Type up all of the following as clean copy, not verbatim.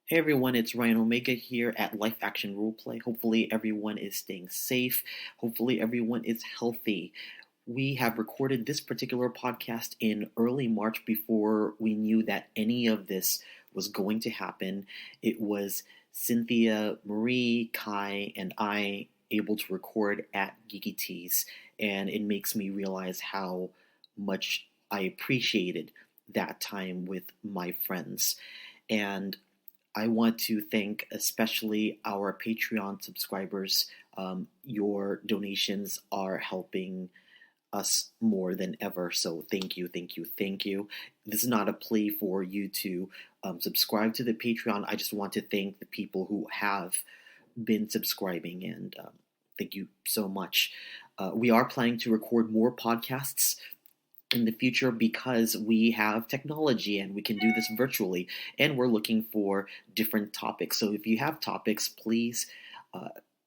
Hey everyone, it's Ryan Omega here at Life Action Roleplay. Hopefully everyone is staying safe. Hopefully everyone is healthy. We have recorded this particular podcast in early March before we knew that any of this was going to happen. It was Cynthia Marie, Kai, and I able to record at Geeky Teas, and it makes me realize how much I appreciated that time with my friends. And I want to thank especially our Patreon subscribers. Your donations are helping us more than ever. So thank you, thank you, thank you. This is not a plea for you to subscribe to the Patreon. I just want to thank the people who have been subscribing, and thank you so much. We are planning to record more podcasts in the future because we have technology and we can do this virtually, and we're looking for different topics. So if you have topics, please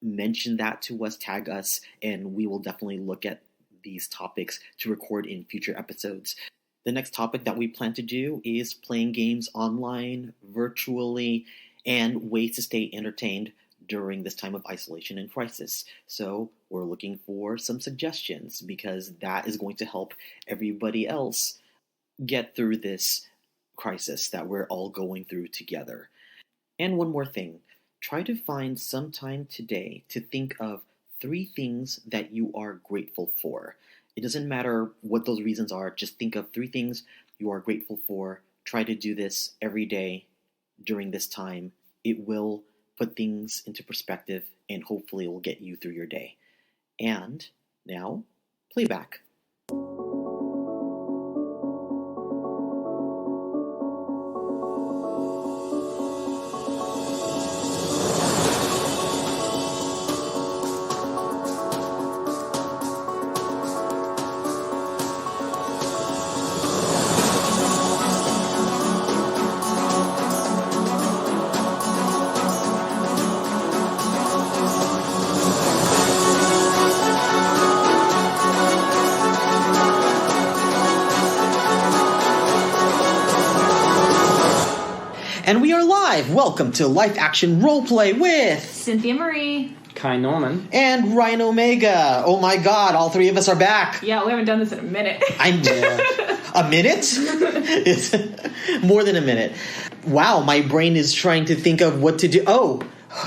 mention that to us, tag us, and we will definitely look at these topics to record in future episodes. The next topic that we plan to do is playing games online, virtually, and ways to stay entertained during this time of isolation and crisis. So we're looking for some suggestions because that is going to help everybody else get through this crisis that we're all going through together. And one more thing, try to find some time today to think of 3 things that you are grateful for. It doesn't matter what those reasons are, just think of 3 things you are grateful for. Try to do this every day during this time. It will put things into perspective, and hopefully it will get you through your day. And now, playback. And we are live! Welcome to Life Action Roleplay with Cynthia Marie, Kai Norman, and Ryan Omega. Oh my god, all 3 of us are back! Yeah, we haven't done this in a minute. A minute? It's more than a minute. Wow, my brain is trying to think of what to do. Oh,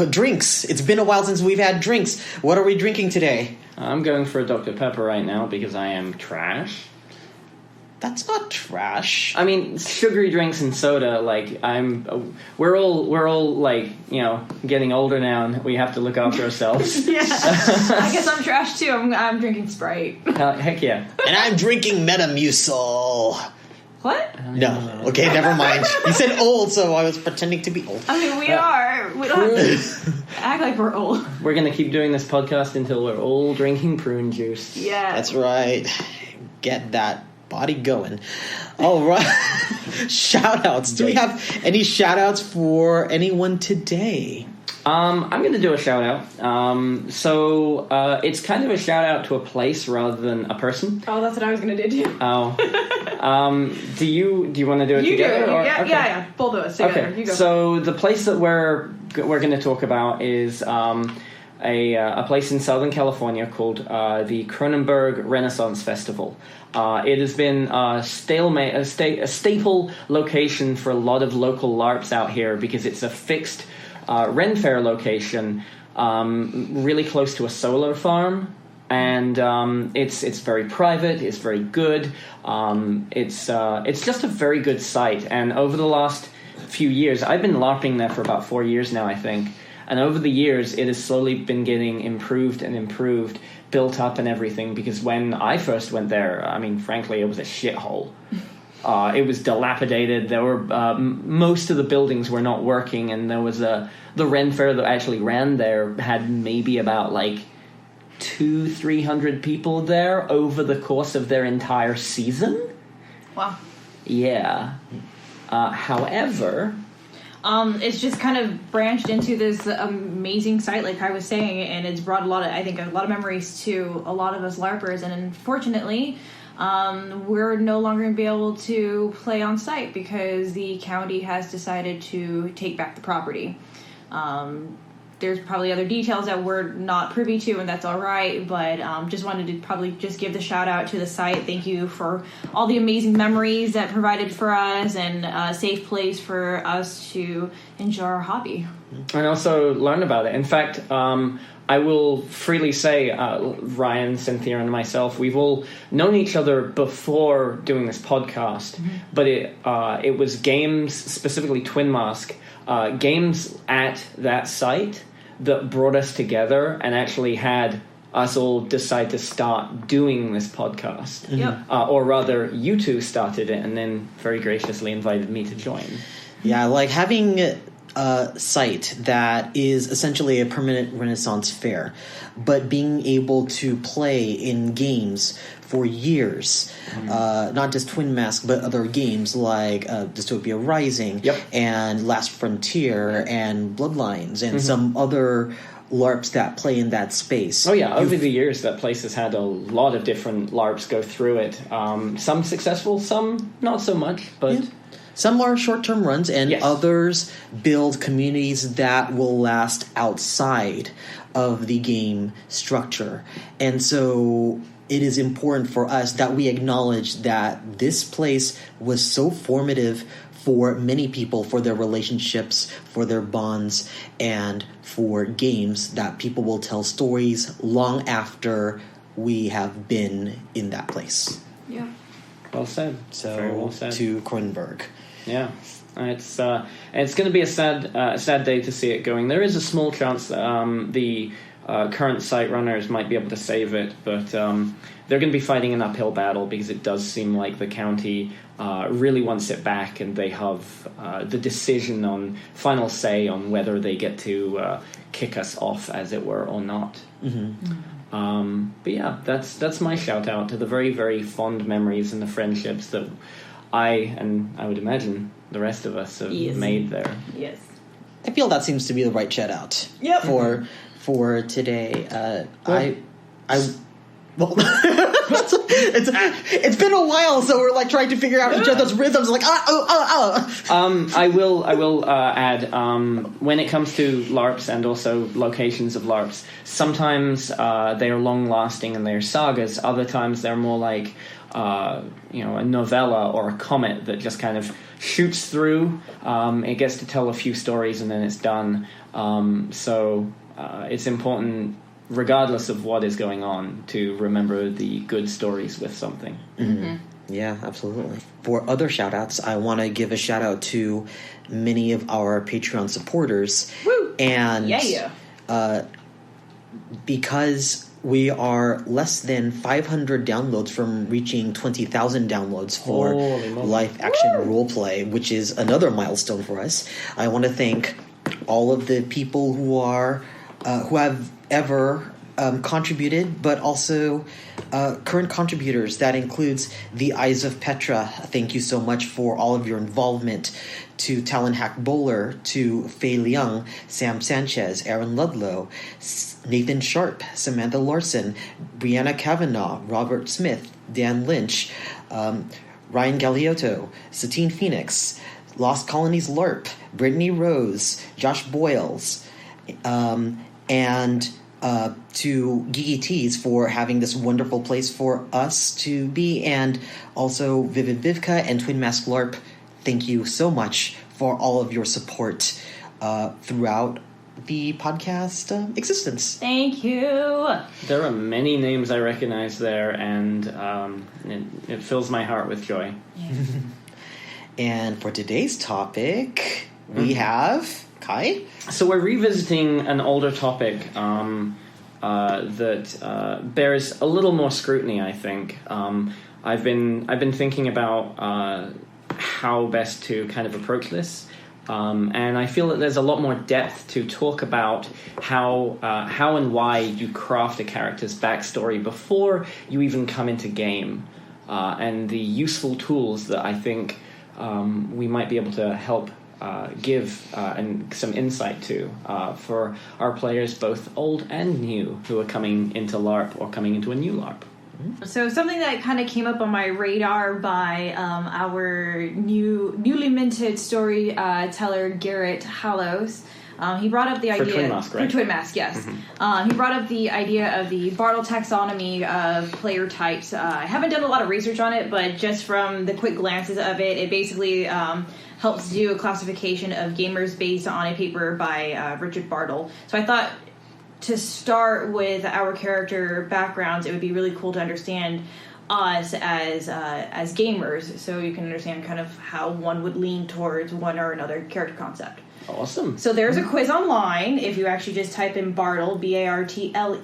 drinks. It's been a while since we've had drinks. What are we drinking today? I'm going for a Dr. Pepper right now because I am trash. That's not trash. I mean, sugary drinks and soda, we're all like, getting older now and we have to look after ourselves. Yeah, I guess I'm trash too. I'm drinking Sprite. Heck yeah. And I'm drinking Metamucil. What? No. Okay, never mind. You said old, so I was pretending to be old. I mean, we are. We don't have to act like we're old. We're going to keep doing this podcast until we're all drinking prune juice. Yeah. That's right. Get that body going. All right. Shout-outs. Do we have any shout-outs for anyone today? I'm going to do a shout-out. So it's kind of a shout-out to a place rather than a person. Oh, that's what I was going to do, too. Oh. Do you want to do it together? You do. Or? Yeah, okay. yeah. Both of us together. Okay. You go. So the place that we're going to talk about is a place in Southern California called the Cronenberg Renaissance Festival. It has been a staple location for a lot of local LARPs out here because it's a fixed Ren Fair location, really close to a solar farm, and it's very private. It's very good. It's just a very good site. And over the last few years, I've been LARPing there for about 4 years now, I think. And over the years, it has slowly been getting improved and improved, built up and everything, because when I first went there, I mean, frankly, it was a shithole. It was dilapidated. There were most of the buildings were not working, and there was the Ren Fair that actually ran there had maybe about 200-300 people there over the course of their entire season. Wow. Yeah. However, it's just kind of branched into this amazing site, like I was saying, and it's brought a lot of memories to a lot of us LARPers, and unfortunately, we're no longer going to be able to play on site because the county has decided to take back the property. There's probably other details that we're not privy to, and that's all right, but just wanted to probably just give the shout out to the site. Thank you for all the amazing memories that provided for us and a safe place for us to enjoy our hobby. And also learn about it. In fact, I will freely say, Ryan, Cynthia, and myself, we've all known each other before doing this podcast, but it was games, specifically Twin Mask, games at that site that brought us together and actually had us all decide to start doing this podcast. Or rather, you two started it and then very graciously invited me to join. Yeah, like having a site that is essentially a permanent Renaissance fair, but being able to play in games for years, not just Twin Mask, but other games like Dystopia Rising and Last Frontier and Bloodlines and some other LARPs that play in that space. Oh yeah, over the years that place has had a lot of different LARPs go through it. Some successful, some not so much, but... Yeah. Some are short-term runs, and others build communities that will last outside of the game structure. And so it is important for us that we acknowledge that this place was so formative for many people, for their relationships, for their bonds, and for games, that people will tell stories long after we have been in that place. Yeah. Well said. So, very well said. To Cronenberg. Yeah, it's going to be a sad day to see it going. There is a small chance that the current site runners might be able to save it, but they're going to be fighting an uphill battle because it does seem like the county really wants it back, and they have the decision on final say on whether they get to kick us off, as it were, or not. But yeah, that's my shout out to the very, very fond memories and the friendships that I would imagine the rest of us have made there. Yes. I feel that seems to be the right shout out for today. It's been a while, so we're like trying to figure out each other's rhythms. Like I will add when it comes to LARPs and also locations of LARPs, sometimes they are long lasting and they're sagas. Other times they're more like a novella or a comet that just kind of shoots through. It gets to tell a few stories and then it's done. So it's important, regardless of what is going on, to remember the good stories with something. Yeah, absolutely. For other shout-outs, I want to give a shout-out to many of our Patreon supporters. Woo! And because we are less than 500 downloads from reaching 20,000 downloads for Live Action Roleplay, which is another milestone for us, I want to thank all of the people who have ever contributed, but also current contributors. That includes the Eyes of Petra. Thank you so much for all of your involvement. To Talon Hack Bowler, to Faye Leung, Sam Sanchez, Aaron Ludlow, Nathan Sharp, Samantha Larson, Brianna Kavanaugh, Robert Smith, Dan Lynch, Ryan Galeotto, Satine Phoenix, Lost Colonies LARP, Brittany Rose, Josh Boyles, and to Geeky Tees for having this wonderful place for us to be, and also Vivid Vivka and Twin Mask LARP. Thank you so much for all of your support throughout the podcast existence. Thank you. There are many names I recognize there, and it fills my heart with joy. Yeah. And for today's topic, we have Kai. So we're revisiting an older topic that bears a little more scrutiny, I think. I've been thinking about how best to kind of approach this, and I feel that there's a lot more depth to talk about how and why you craft a character's backstory before you even come into game, and the useful tools that I think we might be able to help give and some insight to for our players, both old and new, who are coming into LARP or coming into a new LARP. So something that kind of came up on my radar by our newly minted storyteller Garrett Hallows. He brought up the idea... For Twin Mask, right? For Twin Mask, yes. He brought up the idea of the Bartle taxonomy of player types. I haven't done a lot of research on it, but just from the quick glances of it, it basically helps do a classification of gamers based on a paper by Richard Bartle. So I thought to start with our character backgrounds, it would be really cool to understand us as gamers, so you can understand kind of how one would lean towards one or another character concept. Awesome. So there's a quiz online. If you actually just type in Bartle, Bartle,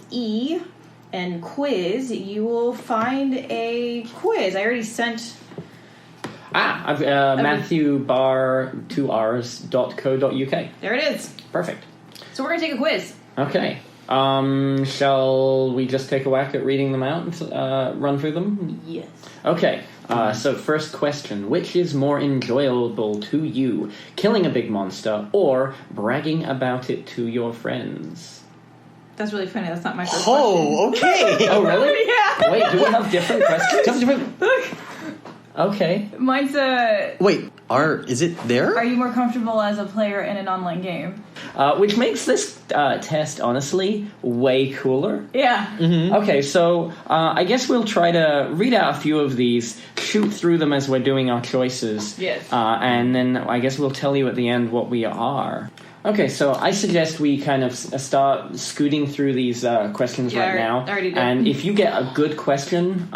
and quiz, you will find a quiz. I already sent... I've MatthewBar2rs.co.uk. There it is. Perfect. So we're going to take a quiz. Okay. Shall we just take a whack at reading them out and run through them? Yes. Okay. So first question. Which is more enjoyable to you? Killing a big monster or bragging about it to your friends? That's really funny. That's not my first question. Oh, okay. Oh, really? Yeah. Wait, do we have different questions? Look. Okay. Mine's Wait, is it there? Are you more comfortable as a player in an online game? Which makes this test, honestly, way cooler. Yeah. Mm-hmm. Okay, so I guess we'll try to read out a few of these, shoot through them as we're doing our choices. Yes. And then I guess we'll tell you at the end what we are. Okay, so I suggest we kind of start scooting through these questions right now. I already did. And if you get a good question,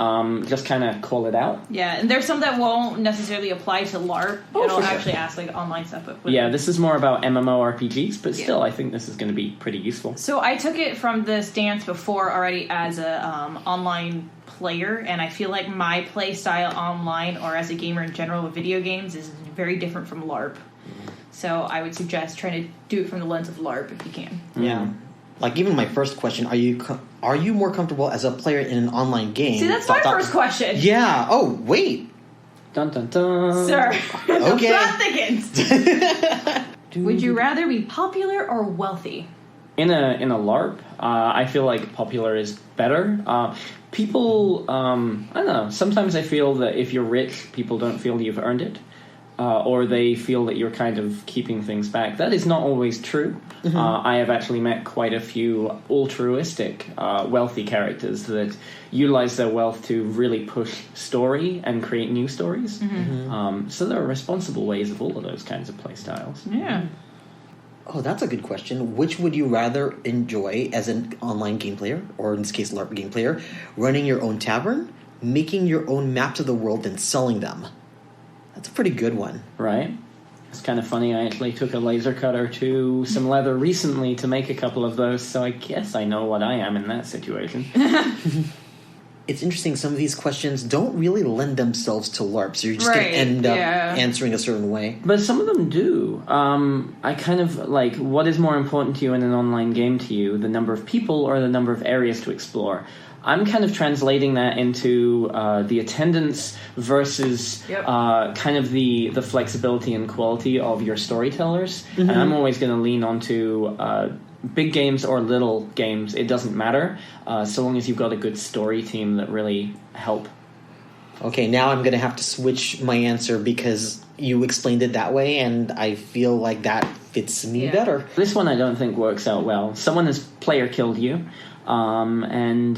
just kind of call it out. Yeah, and there's some that won't necessarily apply to LARP. Oh, It'll for sure. actually ask like online stuff. But Yeah, this is more about MMORPGs, but still, I think this is going to be pretty useful. So I took it from the stance before already as a online player, and I feel like my play style online or as a gamer in general with video games is very different from LARP. So I would suggest trying to do it from the lens of LARP if you can. Yeah. Like, even my first question, are you more comfortable as a player in an online game? See, that's my first question. Yeah. Oh, wait. Dun dun dun. Sir. Okay. Plot thickens. Would you rather be popular or wealthy? In a LARP, I feel like popular is better. People, I don't know, sometimes I feel that if you're rich, people don't feel you've earned it. Or they feel that you're kind of keeping things back. That is not always true. Mm-hmm. I have actually met quite a few altruistic, wealthy characters that utilize their wealth to really push story and create new stories. Mm-hmm. So there are responsible ways of all of those kinds of play styles. Yeah. Oh, that's a good question. Which would you rather enjoy as an online game player, or in this case, LARP game player, running your own tavern, making your own maps of the world, and selling them? That's a pretty good one. Right? It's kind of funny. I actually took a laser cutter to some leather recently to make a couple of those, so I guess I know what I am in that situation. It's interesting. Some of these questions don't really lend themselves to LARP, so you're just going to end up answering a certain way. But some of them do. I kind of like, what is more important to you in an online game to you, the number of people or the number of areas to explore? I'm kind of translating that into the attendance versus kind of the flexibility and quality of your storytellers. Mm-hmm. And I'm always going to lean onto big games or little games. It doesn't matter, so long as you've got a good story team that really help. Okay, now I'm going to have to switch my answer because you explained it that way, and I feel like that fits me better. This one I don't think works out well. Someone has player killed you. And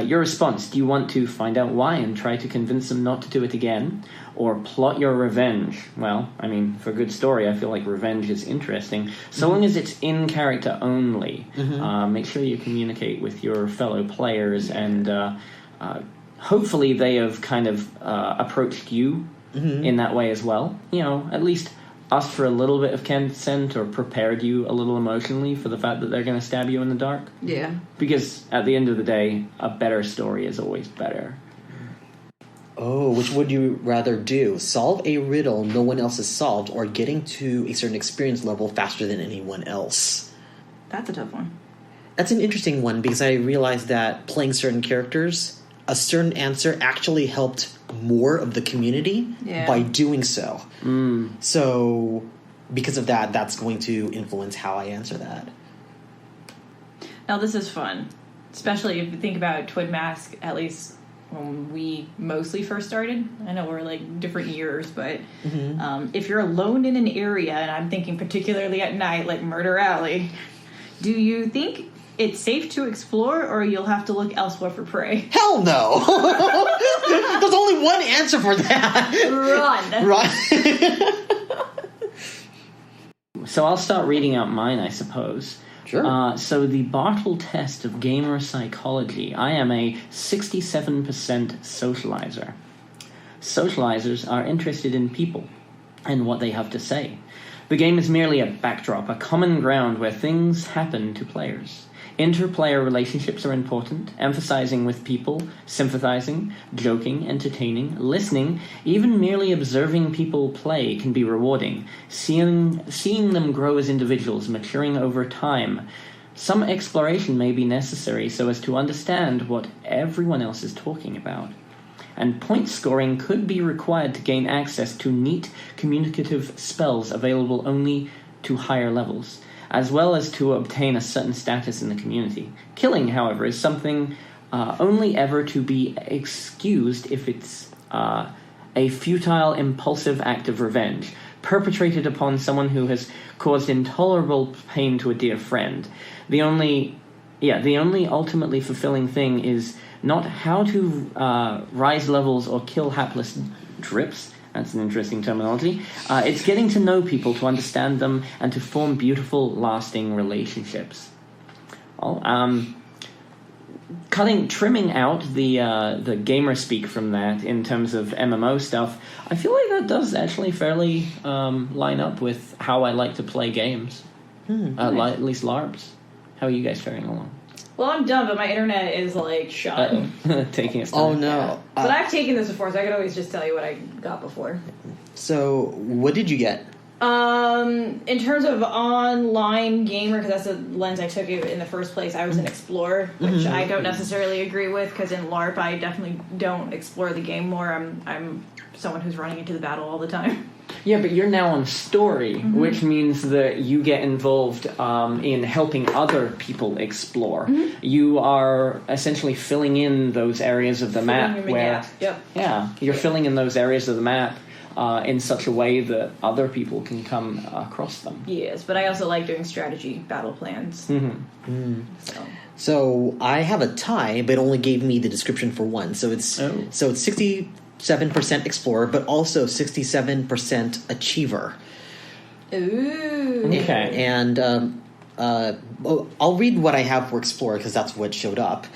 your response, do you want to find out why and try to convince them not to do it again, or plot your revenge? Well, I mean, for good story, I feel like revenge is interesting, so long as it's in character only. Mm-hmm. Make sure you communicate with your fellow players, and hopefully they have kind of approached you in that way as well. You know, at least asked for a little bit of consent or prepared you a little emotionally for the fact that they're going to stab you in the dark. Yeah. Because at the end of the day, a better story is always better. Oh, which would you rather do? Solve a riddle no one else has solved, or getting to a certain experience level faster than anyone else? That's a tough one. That's an interesting one, because I realized that playing certain characters, a certain answer actually helped more of the community by doing so. So because of that, that's going to influence how I answer that. Now this is fun, especially if you think about Twin Mask. At least when we mostly first started. I know we're like different years, but if you're alone in an area, and I'm thinking particularly at night, like Murder Alley, do you think it's safe to explore, or you'll have to look elsewhere for prey? Hell no! There's only one answer for that. Run. So I'll start reading out mine, I suppose. Sure. So the Bartle Test of Gamer Psychology. I am a 67% socializer. Socializers are interested in people and what they have to say. The game is merely a backdrop, a common ground where things happen to players. Inter-player relationships are important, emphasizing with people, sympathizing, joking, entertaining, listening, even merely observing people play can be rewarding, seeing them grow as individuals, maturing over time. Some exploration may be necessary so as to understand what everyone else is talking about. And point scoring could be required to gain access to neat communicative spells available only to higher levels, as well as to obtain a certain status in the community. Killing, however, is something only ever to be excused if it's a futile, impulsive act of revenge, perpetrated upon someone who has caused intolerable pain to a dear friend. The only ultimately fulfilling thing is not how to rise levels or kill hapless drips. That's an interesting terminology. It's getting to know people, to understand them, and to form beautiful, lasting relationships. Well, trimming out the gamer speak from that in terms of MMO stuff, I feel like that does actually fairly line up with how I like to play games. Nice. At least LARPs. How are you guys faring along? Well, I'm done, but my internet is like shot. Taking its time. Oh, no. Yeah. But I've taken this before, so I could always just tell you what I got before. So, what did you get? In terms of online gamer, because that's the lens I took it in the first place, I was an explorer, which I don't necessarily agree with, because in LARP I definitely don't explore the game more. I'm someone who's running into the battle all the time. Yeah, but you're now on story, which means that you get involved in helping other people explore. You are essentially filling in those areas of the map where... you're filling in those areas of the map in such a way that other people can come across them. Yes, but I also like doing strategy battle plans. So I have a tie, but it only gave me the description for one. So it's 67% explorer, but also 67% achiever. Ooh. Okay. And I'll read what I have for explorer because that's what showed up.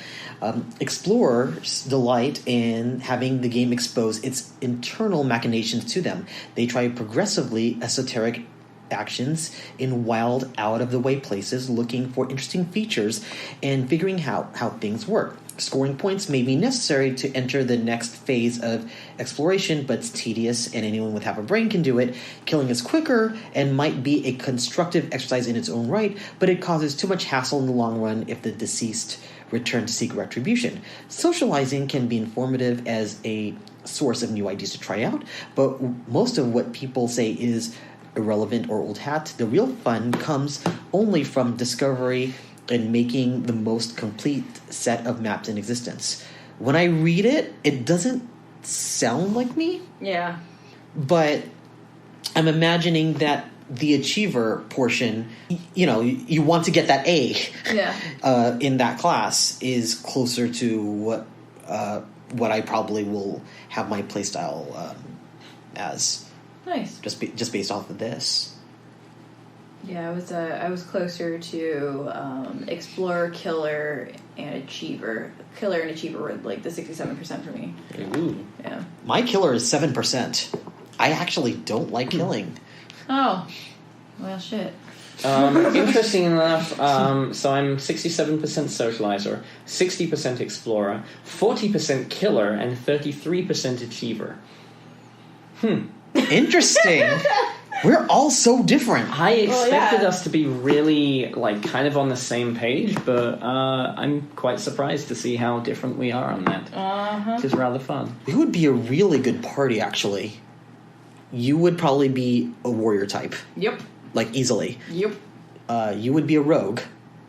Explorers delight in having the game expose its internal machinations to them. They try progressively esoteric actions in wild, out-of-the-way places, looking for interesting features and figuring out how things work. Scoring points may be necessary to enter the next phase of exploration, but it's tedious and anyone with half a brain can do it. Killing is quicker and might be a constructive exercise in its own right, but it causes too much hassle in the long run if the deceased return to seek retribution. Socializing can be informative as a source of new ideas to try out, but most of what people say is irrelevant or old hat. The real fun comes only from discovery and making the most complete set of maps in existence. When I read it, it doesn't sound like me. Yeah. But I'm imagining that the achiever portion, you want to get that A in that class is closer to what I probably will have my playstyle as. Nice. Just based off of this. Yeah, I was closer to explorer, killer, and achiever. Killer and achiever were like the 67% for me. Ooh. Yeah. My killer is 7%. I actually don't like killing. Oh. Well, shit. Interesting enough, so I'm 67% socializer, 60% explorer, 40% killer, and 33% achiever. Interesting. We're all so different. I expected us to be really, kind of on the same page, but I'm quite surprised to see how different we are on that. Which is rather fun. It would be a really good party, actually. You would probably be a warrior type. Yep. Easily. Yep. You would be a rogue.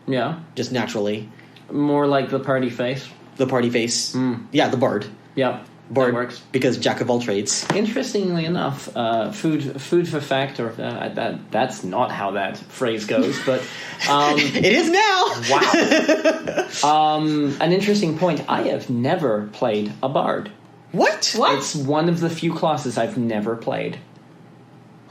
Yeah. Just naturally. More like the party face. The party face. Yeah, the bard. Yep. Bard that works. Because jack of all trades. Interestingly enough, food for fact, or that's not how that phrase goes, but it is now. Wow. An interesting point. I have never played a bard. What? It's one of the few classes I've never played.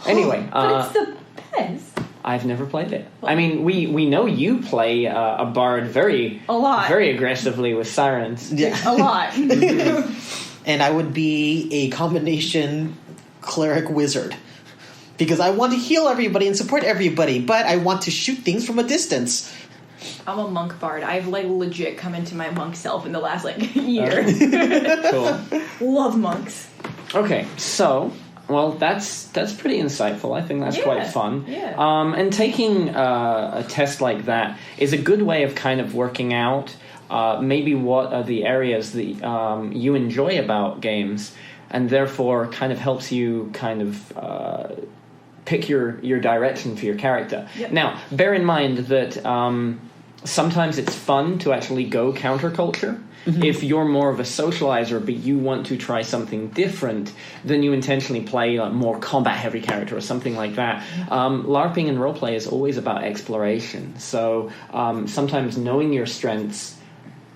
Anyway, but it's the best. I've never played it. I mean, we know you play a bard very aggressively with sirens. Yeah. A lot. And I would be a combination cleric wizard. Because I want to heal everybody and support everybody, but I want to shoot things from a distance. I'm a monk bard. I've legit come into my monk self in the last year. Cool. Love monks. Okay, so that's pretty insightful. I think that's quite fun. Yeah. And taking a test like that is a good way of kind of working out maybe what are the areas that you enjoy about games, and therefore kind of helps you kind of pick your direction for your character. Yep. Now, bear in mind that sometimes it's fun to actually go counterculture. Mm-hmm. If you're more of a socializer, but you want to try something different, then you intentionally play a more combat-heavy character or something like that. LARPing and roleplay is always about exploration. So sometimes knowing your strengths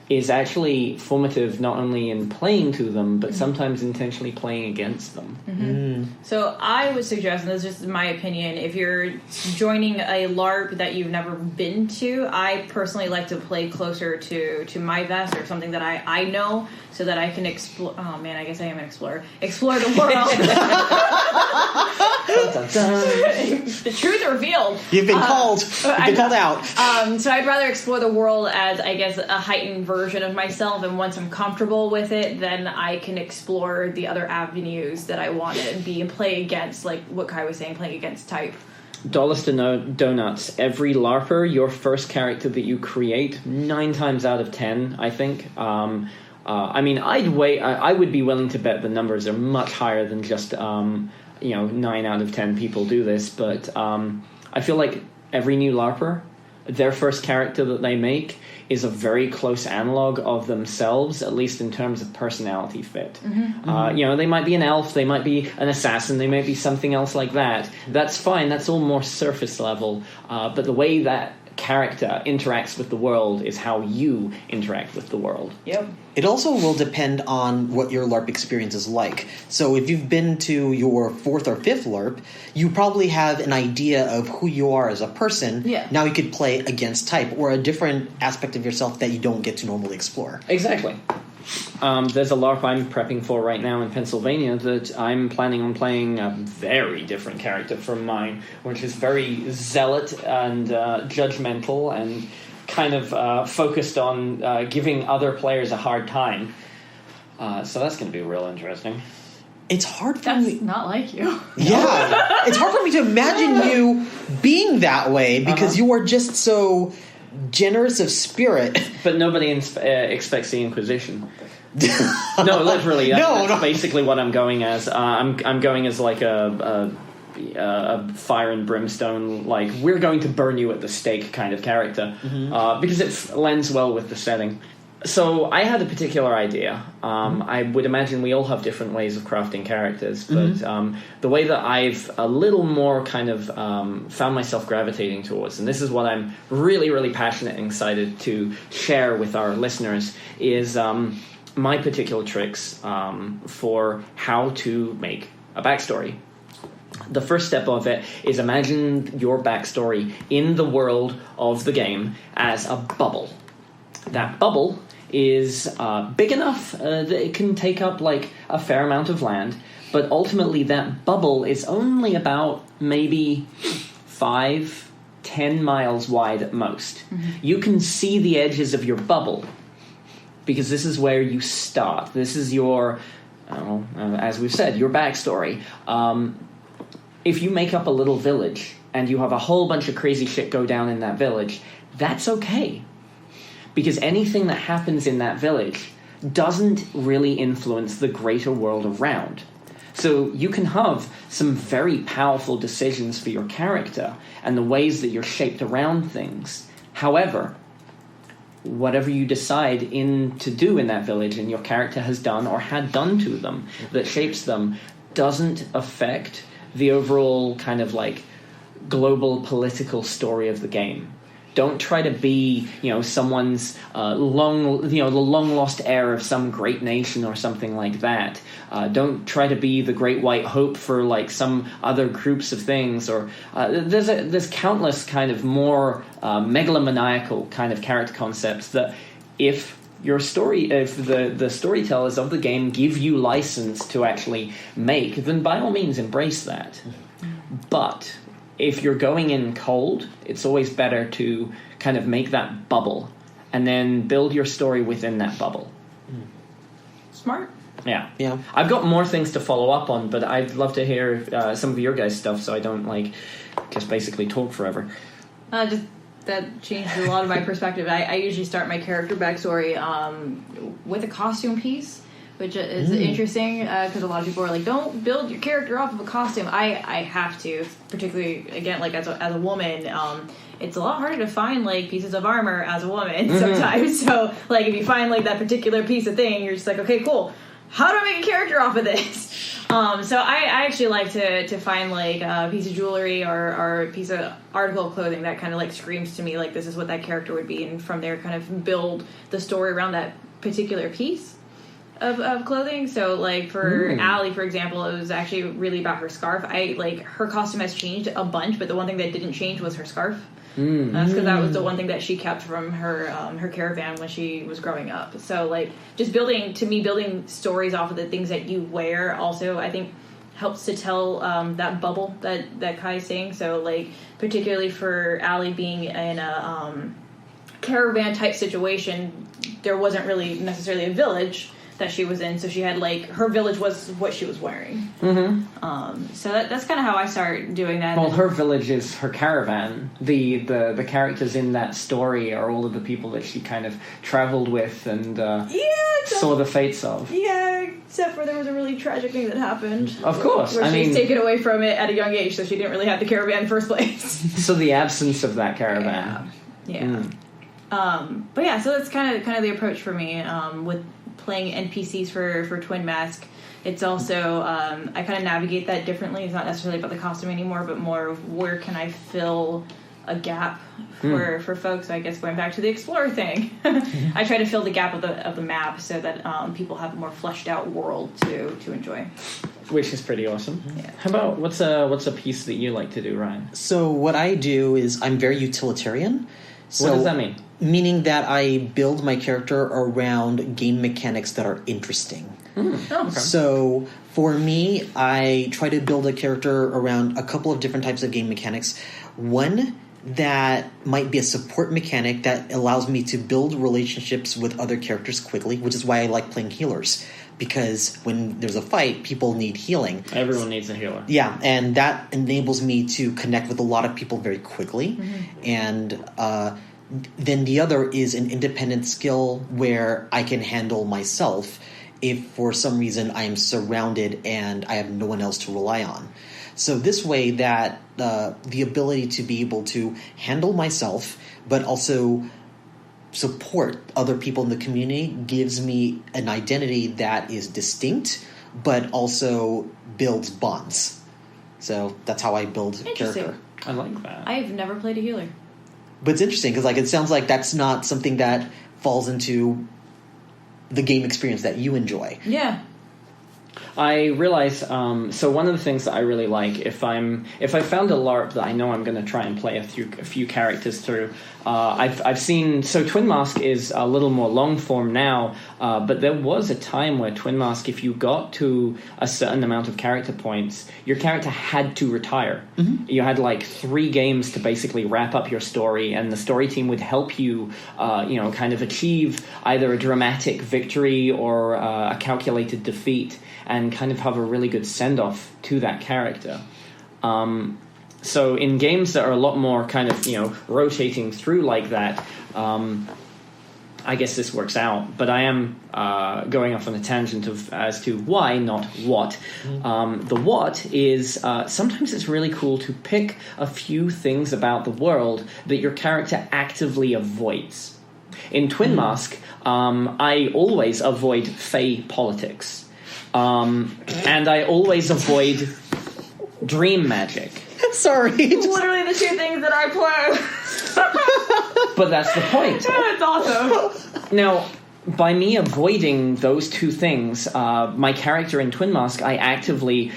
is actually formative not only in playing to them, but sometimes intentionally playing against them. Mm-hmm. So I would suggest, and this is just my opinion, if you're joining a LARP that you've never been to, I personally like to play closer to my vest or something that I know, so that I can explore. Oh man, I guess I am an explorer. Explore the world. The truth revealed. You've been called. You've been called out. So I'd rather explore the world as, I guess, a heightened version of myself, and once I'm comfortable with it, then I can explore the other avenues that I want to be and play against, like what Kai was saying, playing against type. Dollars to donuts. Every LARPer, your first character that you create, 9 times out of 10, I think. I mean, I would be willing to bet the numbers are much higher than just 9 out of 10 people do this, but I feel like every new LARPer, their first character that they make is a very close analog of themselves, at least in terms of personality fit. Mm-hmm. They might be an elf, they might be an assassin, they might be something else like that. That's fine, that's all more surface level, but the way that character interacts with the world is how you interact with the world. Yep. It also will depend on what your LARP experience is like. So if you've been to your 4th or 5th LARP, you probably have an idea of who you are as a person. Yeah. Now you could play against type, or a different aspect of yourself that you don't get to normally explore. Exactly. There's a LARP I'm prepping for right now in Pennsylvania that I'm planning on playing a very different character from mine, which is very zealot and judgmental and kind of focused on giving other players a hard time. So that's going to be real interesting. It's hard for me. That's not like you. Yeah. It's hard for me to imagine you being that way, because you are just so generous of spirit. But nobody expects the Inquisition. No, literally. That's basically what I'm going as. I'm going as like a fire and brimstone, like, we're going to burn you at the stake kind of character, because it lends well with the setting. So I had a particular idea. I would imagine we all have different ways of crafting characters, but the way that I've a little more kind of found myself gravitating towards, and this is what I'm really, really passionate and excited to share with our listeners, is my particular tricks for how to make a backstory. The first step of it is imagine your backstory in the world of the game as a bubble. That bubble is big enough that it can take up like a fair amount of land, but ultimately that bubble is only about maybe 5-10 miles wide at most. You can see the edges of your bubble because this is where you start. This is your, as we've said, your backstory. If you make up a little village and you have a whole bunch of crazy shit go down in that village, that's okay. Because anything that happens in that village doesn't really influence the greater world around. So you can have some very powerful decisions for your character and the ways that you're shaped around things. However, whatever you decide to do in that village and your character has done or had done to them that shapes them doesn't affect the overall kind of like global political story of the game. Don't try to be, someone's the long lost heir of some great nation or something like that. Don't try to be the great white hope for like some other groups of things. Or there's countless kind of more megalomaniacal kind of character concepts that if the storytellers of the game give you license to actually make, then by all means embrace that. But if you're going in cold, it's always better to kind of make that bubble and then build your story within that bubble. Smart. Yeah. Yeah. I've got more things to follow up on, but I'd love to hear some of your guys' stuff so I don't just basically talk forever. That changed a lot of my perspective. I usually start my character backstory with a costume piece, which is interesting because a lot of people are like, don't build your character off of a costume. I have to, particularly, again, like as a woman, it's a lot harder to find like pieces of armor as a woman sometimes. So like if you find like that particular piece of thing, you're just like, okay, cool. How do I make a character off of this? So I actually like to find like a piece of jewelry or a piece of article of clothing that kind of like screams to me like this is what that character would be, and from there kind of build the story around that particular piece of clothing. So like for Allie, for example, it was actually really about her scarf. Her costume has changed a bunch, but the one thing that didn't change was her scarf. That's because that was the one thing that she kept from her caravan when she was growing up. So like just building stories off of the things that you wear also I think helps to tell that bubble that Kai's saying. So like particularly for Allie being in a caravan type situation, there wasn't really necessarily a village that she was in, so she had like her village was what she was wearing. So that's kind of how I started doing that. Well, her village is her caravan. The characters in that story are all of the people that she kind of traveled with and saw the fates of. Yeah, except for there was a really tragic thing that happened. Of course, where she was taken away from it at a young age, so she didn't really have the caravan in the first place. So the absence of that caravan. Yeah. But yeah, so that's kind of the approach for me with playing NPCs for Twin Mask. It's also I kind of navigate that differently. It's not necessarily about the costume anymore, but more of where can I fill a gap for folks. So I guess going back to the explorer thing, I try to fill the gap of the map so that people have a more fleshed out world to enjoy. Which is pretty awesome. Yeah. How about what's a piece that you like to do, Ryan? So what I do is I'm very utilitarian. So, what does that mean? Meaning that I build my character around game mechanics that are interesting. Okay. So for me, I try to build a character around a couple of different types of game mechanics. One that might be a support mechanic that allows me to build relationships with other characters quickly, which is why I like playing healers. Because when there's a fight, people need healing. Everyone needs a healer. Yeah, and that enables me to connect with a lot of people very quickly. And then the other is an independent skill where I can handle myself if for some reason I am surrounded and I have no one else to rely on. So this way that the ability to be able to handle myself but also support other people in the community gives me an identity that is distinct but also builds bonds. So that's how I build character. I like that. I've never played a healer. But it's interesting because it sounds like that's not something that falls into the game experience that you enjoy. Yeah. I realize, so one of the things that I really like, if I found a LARP that I know I'm going to try and play a few characters through, I've seen, so Twin Mask is a little more long form now, but there was a time where Twin Mask, if you got to a certain amount of character points, your character had to retire. You had like 3 games to basically wrap up your story, and the story team would help you, kind of achieve either a dramatic victory or a calculated defeat, and kind of have a really good send-off to that character. So in games that are a lot more kind of, rotating through like that, I guess this works out. But I am going off on a tangent as to why, not what. The what is sometimes it's really cool to pick a few things about the world that your character actively avoids. In Twin Mask, I always avoid Fey politics. And I always avoid dream magic. Sorry. Literally the two things that I play. But that's the point. It's awesome. Now, by me avoiding those two things, my character in Twin Mask, I actively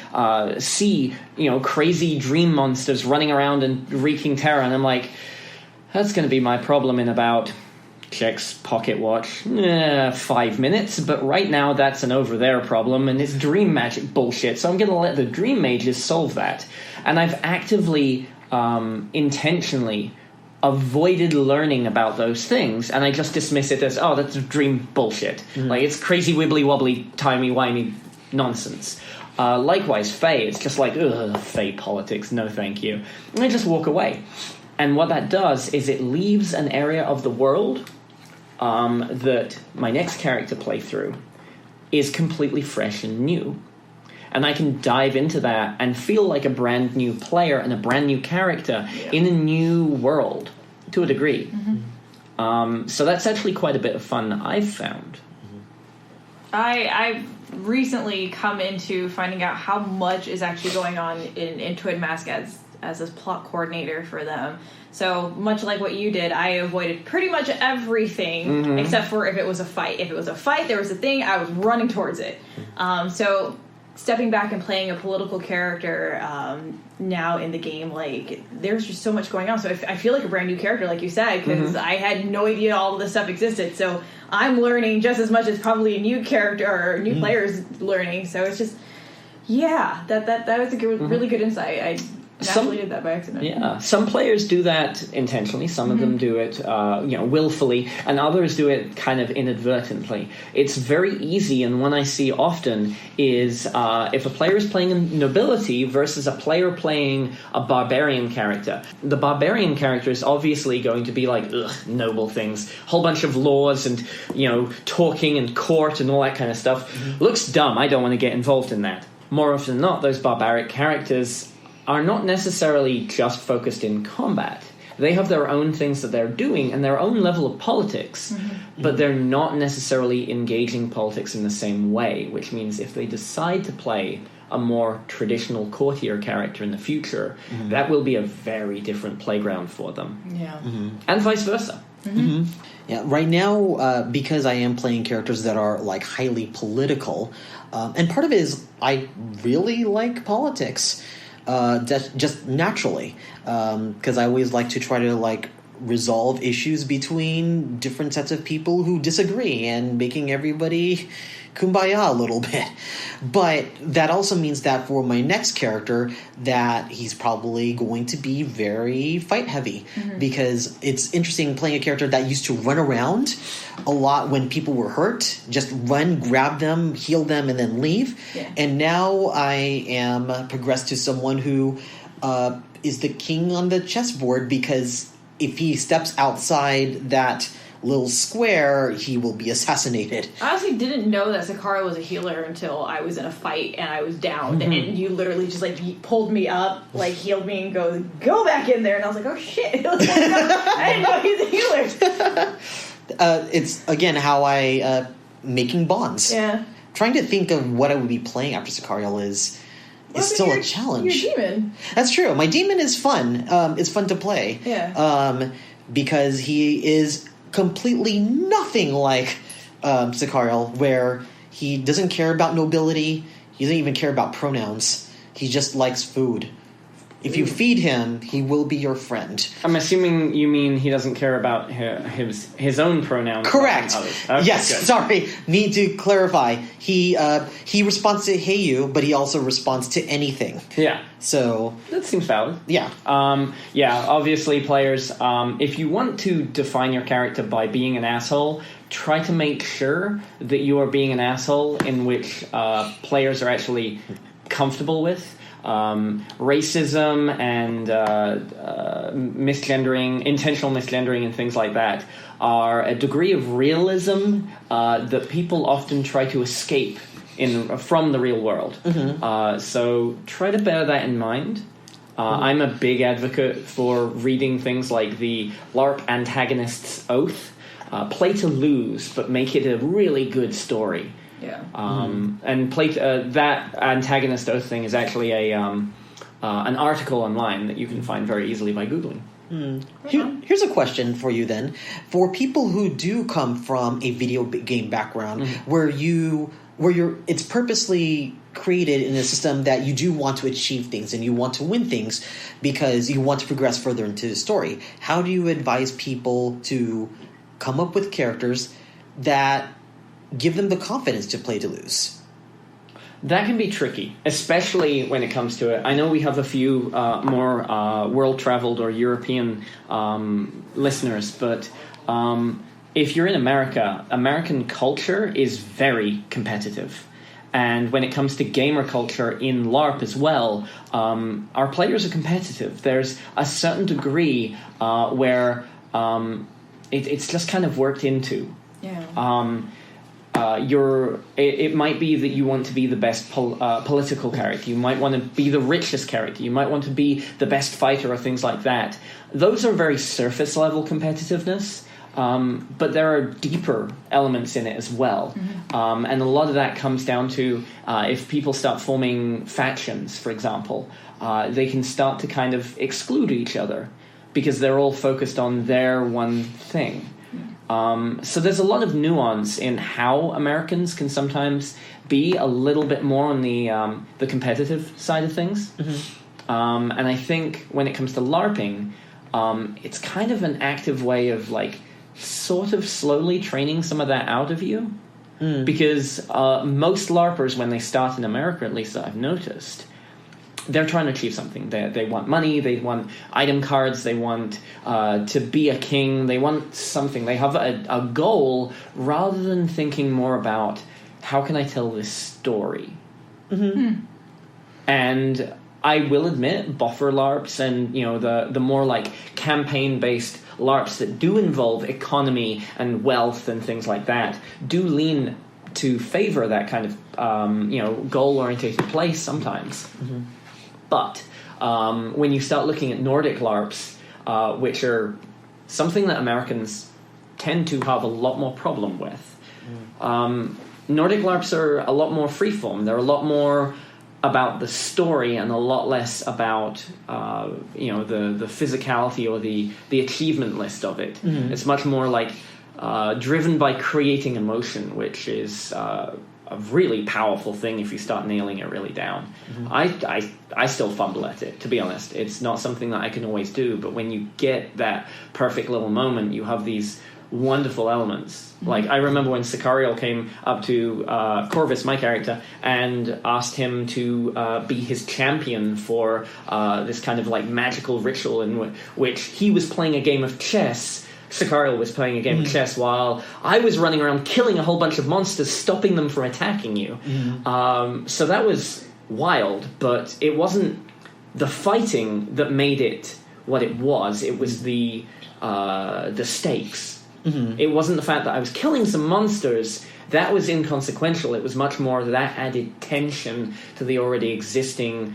see, crazy dream monsters running around and wreaking terror, and I'm like, that's going to be my problem in about... checks pocket watch, 5 minutes, but right now that's an over there problem, and it's dream magic bullshit, so I'm going to let the dream mages solve that. And I've actively, intentionally avoided learning about those things, and I just dismiss it as, oh, that's dream bullshit. Like, it's crazy wibbly-wobbly, timey-wimey nonsense. Likewise, Fae, it's just like, ugh, Fae politics, no thank you. And I just walk away. And what that does is it leaves an area of the world that my next character playthrough is completely fresh and new. And I can dive into that and feel like a brand new player and a brand new character in a new world, to a degree. So that's actually quite a bit of fun I've found. I've recently come into finding out how much is actually going on in Twin Mask as a plot coordinator for them. So, much like what you did, I avoided pretty much everything except for if it was a fight. If it was a fight, there was a thing, I was running towards it. So, stepping back and playing a political character now in the game, like, there's just so much going on. So, I feel like a brand new character, like you said, because I had no idea all of this stuff existed. So, I'm learning just as much as probably a new character or new players learning. So, it's just, that was a really good insight. I naturally did that by accident. Yeah, some players do that intentionally. Some of them do it, willfully, and others do it kind of inadvertently. It's very easy, and one I see often is if a player is playing a nobility versus a player playing a barbarian character. The barbarian character is obviously going to be like, ugh, noble things, whole bunch of laws and talking and court and all that kind of stuff. Looks dumb. I don't want to get involved in that. More often than not, those barbaric characters are not necessarily just focused in combat. They have their own things that they're doing and their own level of politics, but they're not necessarily engaging politics in the same way, which means if they decide to play a more traditional courtier character in the future, that will be a very different playground for them. Yeah. And vice versa. Yeah, right now, because I am playing characters that are, like, highly political, and part of it is I really like politics. Just naturally, because I always like to try to resolve issues between different sets of people who disagree and making everybody kumbaya a little bit. But that also means that for my next character, that he's probably going to be very fight heavy, because it's interesting playing a character that used to run around a lot when people were hurt, just run, grab them, heal them, and then leave. And now I am progressed to someone who is the king on the chessboard, because if he steps outside that little square, he will be assassinated. I honestly didn't know that Sakara was a healer until I was in a fight and I was down, and you literally just pulled me up, healed me, and go back in there, and I was like, oh shit! I didn't know he's a healer. It's again how I making bonds. Yeah. Trying to think of what I would be playing after Sakariel is still a challenge. Your demon. That's true. My demon is fun. It's fun to play. Yeah. Because he is completely nothing like Sakariel, where he doesn't care about nobility. He doesn't even care about pronouns. He just likes food. If you feed him, he will be your friend. I'm assuming you mean he doesn't care about his own pronouns. Correct. Okay, yes. good. Sorry. Need to clarify. He responds to "Hey you," but he also responds to anything. Yeah. So that seems valid. Yeah. Obviously, players, if you want to define your character by being an asshole, try to make sure that you are being an asshole in which players are actually comfortable with. Racism and misgendering, intentional misgendering and things like that are a degree of realism that people often try to escape from the real world. So try to bear that in mind. I'm a big advocate for reading things like the LARP Antagonist's Oath, play to lose, but make it a really good story. Yeah. And play that antagonist oath thing is actually an article online that you can find very easily by Googling. Here's a question for you then. For people who do come from a video game background where it's purposely created in a system that you do want to achieve things and you want to win things because you want to progress further into the story, how do you advise people to come up with characters that give them the confidence to play to lose? That can be tricky, especially when it comes to it. I know we have a few more world-traveled or European listeners, but if you're in America, American culture is very competitive. And when it comes to gamer culture in LARP as well, our players are competitive. There's a certain degree where it's just kind of worked into. Yeah. It might be that you want to be the best political character. You might want to be the richest character. You might want to be the best fighter or things like that. Those are very surface level competitiveness, but there are deeper elements in it as well. And a lot of that comes down to if people start forming factions, for example, they can start to kind of exclude each other because they're all focused on their one thing. So there's a lot of nuance in how Americans can sometimes be a little bit more on the competitive side of things. And I think when it comes to LARPing, it's kind of an active way of like sort of slowly training some of that out of you. Because most LARPers, when they start in America, at least that I've noticed, they're trying to achieve something. They want money, they want item cards, they want to be a king, they want something. They have a goal rather than thinking more about how can I tell this story. And I will admit, buffer LARPs and the more like campaign-based LARPs that do involve economy and wealth and things like that do lean to favor that kind of goal-orientated play sometimes. But when you start looking at Nordic LARPs, which are something that Americans tend to have a lot more problem with, Nordic LARPs are a lot more freeform. They're a lot more about the story and a lot less about the physicality or the achievement list of it. It's much more like driven by creating emotion, which is a really powerful thing if you start nailing it really down. I still fumble at it, to be honest. It's not something that I can always do, but when you get that perfect little moment, you have these wonderful elements. Like, I remember when Sicarial came up to Corvus, my character, and asked him to be his champion for this kind of like magical ritual in which he was playing a game of chess. Sicarial was playing a game of chess while I was running around killing a whole bunch of monsters, stopping them from attacking you. So that was wild, but it wasn't the fighting that made it what it was. It was the stakes. It wasn't the fact that I was killing some monsters. That was inconsequential. It was much more that added tension to the already existing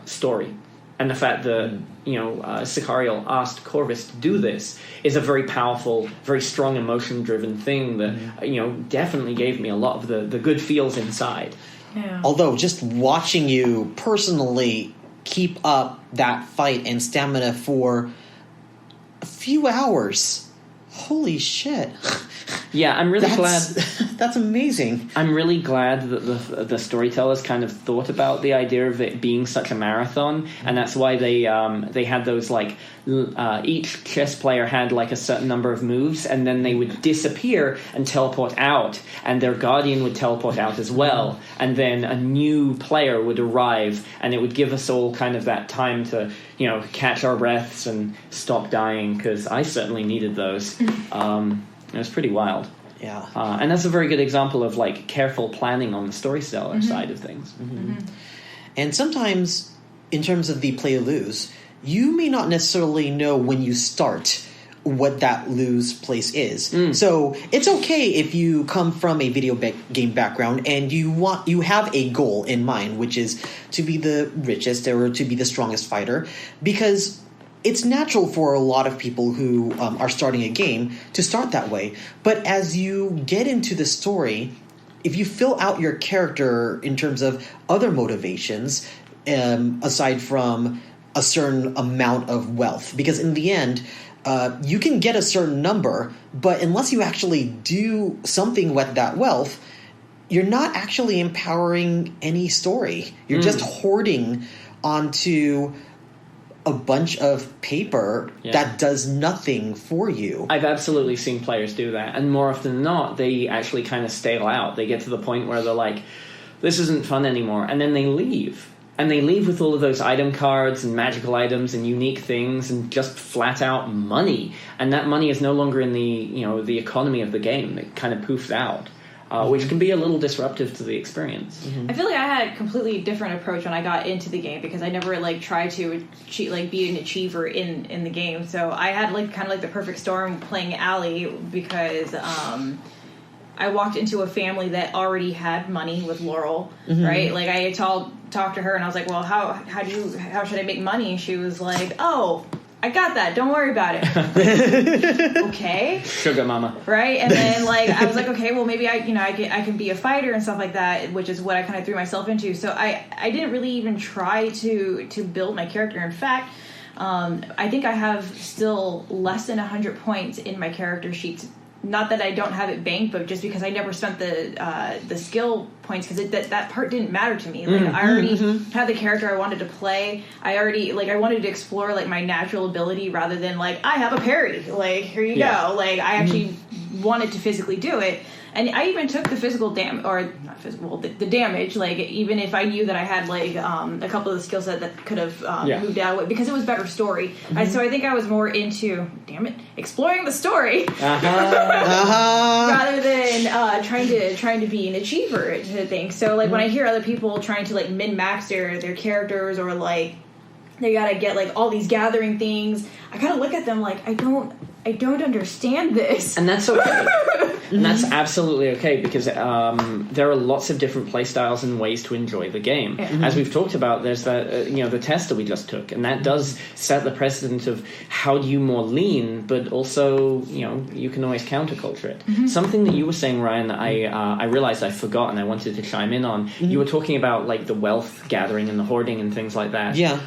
story. And the fact that, Sicarial asked Corvus to do this is a very powerful, very strong emotion-driven thing that, definitely gave me a lot of the good feels inside. Yeah. Although, just watching you personally keep up that fight and stamina for a few hours, holy shit. Yeah, I'm really glad. That's amazing. I'm really glad that the storytellers kind of thought about the idea of it being such a marathon, and that's why they had those like each chess player had like a certain number of moves, and then they would disappear and teleport out, and their guardian would teleport out as well, and then a new player would arrive, and it would give us all kind of that time to catch our breaths and stop dying, because I certainly needed those. It was pretty wild. Yeah. And that's a very good example of like careful planning on the storyteller side of things. And sometimes, in terms of the play lose, you may not necessarily know when you start what that lose place is. So it's okay if you come from a video game background and you have a goal in mind, which is to be the richest or to be the strongest fighter, because it's natural for a lot of people who are starting a game to start that way. But as you get into the story, if you fill out your character in terms of other motivations, aside from a certain amount of wealth, because in the end, you can get a certain number, but unless you actually do something with that wealth, you're not actually empowering any story. You're just hoarding onto a bunch of paper that does nothing for you. I've absolutely seen players do that, and more often than not, they actually kind of stale out. They get to the point where they're like, this isn't fun anymore, and then they leave. And they leave with all of those item cards and magical items and unique things and just flat out money. And that money is no longer in the economy of the game. It kind of poofs out. Which can be a little disruptive to the experience. I feel like I had a completely different approach when I got into the game because I never tried to be an achiever in the game. So I had kind of the perfect storm playing Allie because I walked into a family that already had money with Laurel, right? Like I had talked to her and I was like, well, how should I make money? And she was like, oh, I got that. Don't worry about it. Okay. Sugar mama. Right? And then I was like, okay, well maybe I can be a fighter and stuff like that, which is what I kind of threw myself into. So I didn't really even try to build my character. In fact, I think I have still less than 100 points in my character sheets. Not that I don't have it banked, but just because I never spent the skill points because that part didn't matter to me. I already had the character I wanted to play. I wanted to explore my natural ability rather than I have a parry. Here you go. I actually wanted to physically do it. And I even took the physical damage, or not physical, the damage, even if I knew that I had, a couple of the skill set that could have moved out of it, because it was better story. So I think I was more into, exploring the story, rather than trying to be an achiever to think. So, when I hear other people trying to, min-max their characters, or, they gotta get, all these gathering things, I kind of look at them I don't understand this. And that's okay. And that's absolutely okay, because there are lots of different play styles and ways to enjoy the game. As we've talked about, there's that the test that we just took, and that does set the precedent of how do you more lean, but also you can always counterculture it. Something that you were saying, Ryan, that I realized I forgot and I wanted to chime in on. You were talking about the wealth gathering and the hoarding and things like that. Yeah.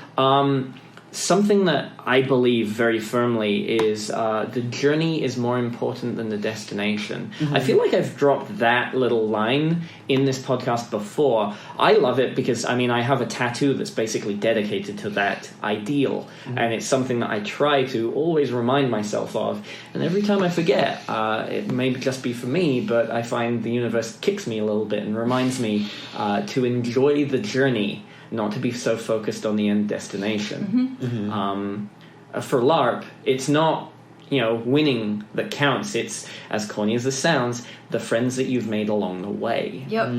Something that I believe very firmly is the journey is more important than the destination. I feel like I've dropped that little line in this podcast before. I love it because, I have a tattoo that's basically dedicated to that ideal, and it's something that I try to always remind myself of. And every time I forget, it may just be for me, but I find the universe kicks me a little bit and reminds me to enjoy the journey, not to be so focused on the end destination. For LARP, it's not, winning that counts. It's, as corny as this sounds, the friends that you've made along the way. Yep.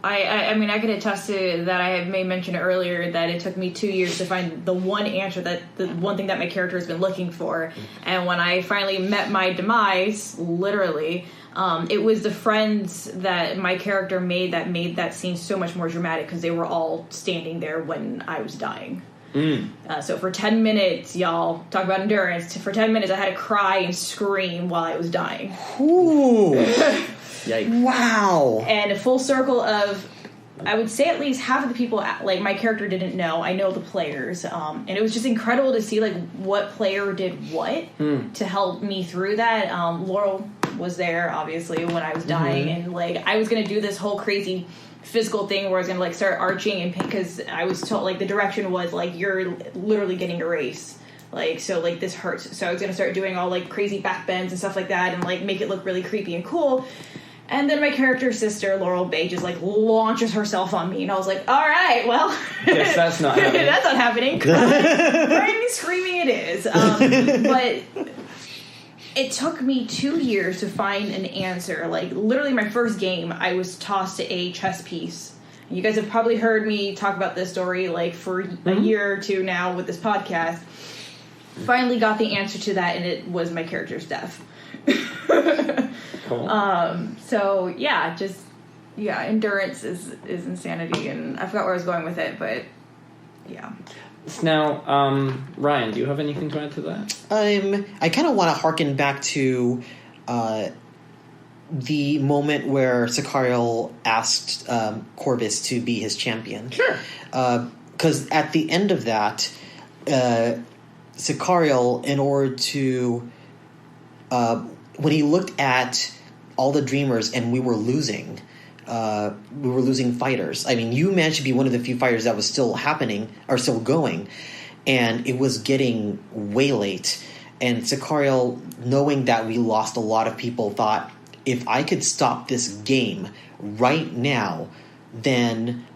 I could attest to that. I had mentioned earlier that it took me 2 years to find the one answer, the one thing that my character has been looking for. And when I finally met my demise, literally, it was the friends that my character made that scene so much more dramatic, because they were all standing there when I was dying. So for 10 minutes, y'all, talk about endurance. For 10 minutes, I had to cry and scream while I was dying. Ooh. Yikes. Wow. And a full circle of, I would say at least half of the people, my character didn't know. I know the players. And it was just incredible to see, what player did what to help me through that. Laurel was there, obviously, when I was dying. And, I was going to do this whole crazy physical thing where I was going to, start arching, and because I was told, the direction was, you're literally getting erased. This hurts. So I was going to start doing all, crazy back bends and stuff like that, and, make it look really creepy and cool. And then my character's sister, Laurel Bay, just, launches herself on me. And I was like, all right, well. Yes, that's not happening. That's not happening. Crying and screaming it is. But it took me 2 years to find an answer. Literally my first game, I was tossed to a chess piece. You guys have probably heard me talk about this story, for a year or two now with this podcast. Finally got the answer to that, and it was my character's death. Cool. So endurance is insanity, and I forgot where I was going with it, but yeah. Now, Ryan, do you have anything to add to that? I kind of want to harken back to the moment where Sicario asked Corvus to be his champion. Sure. Because at the end of that, Sicario, in order to... when he looked at all the Dreamers and we were losing fighters. I mean, you managed to be one of the few fighters that was still happening, or still going, and it was getting way late. And Sicario, knowing that we lost a lot of people, thought, if I could stop this game right now, then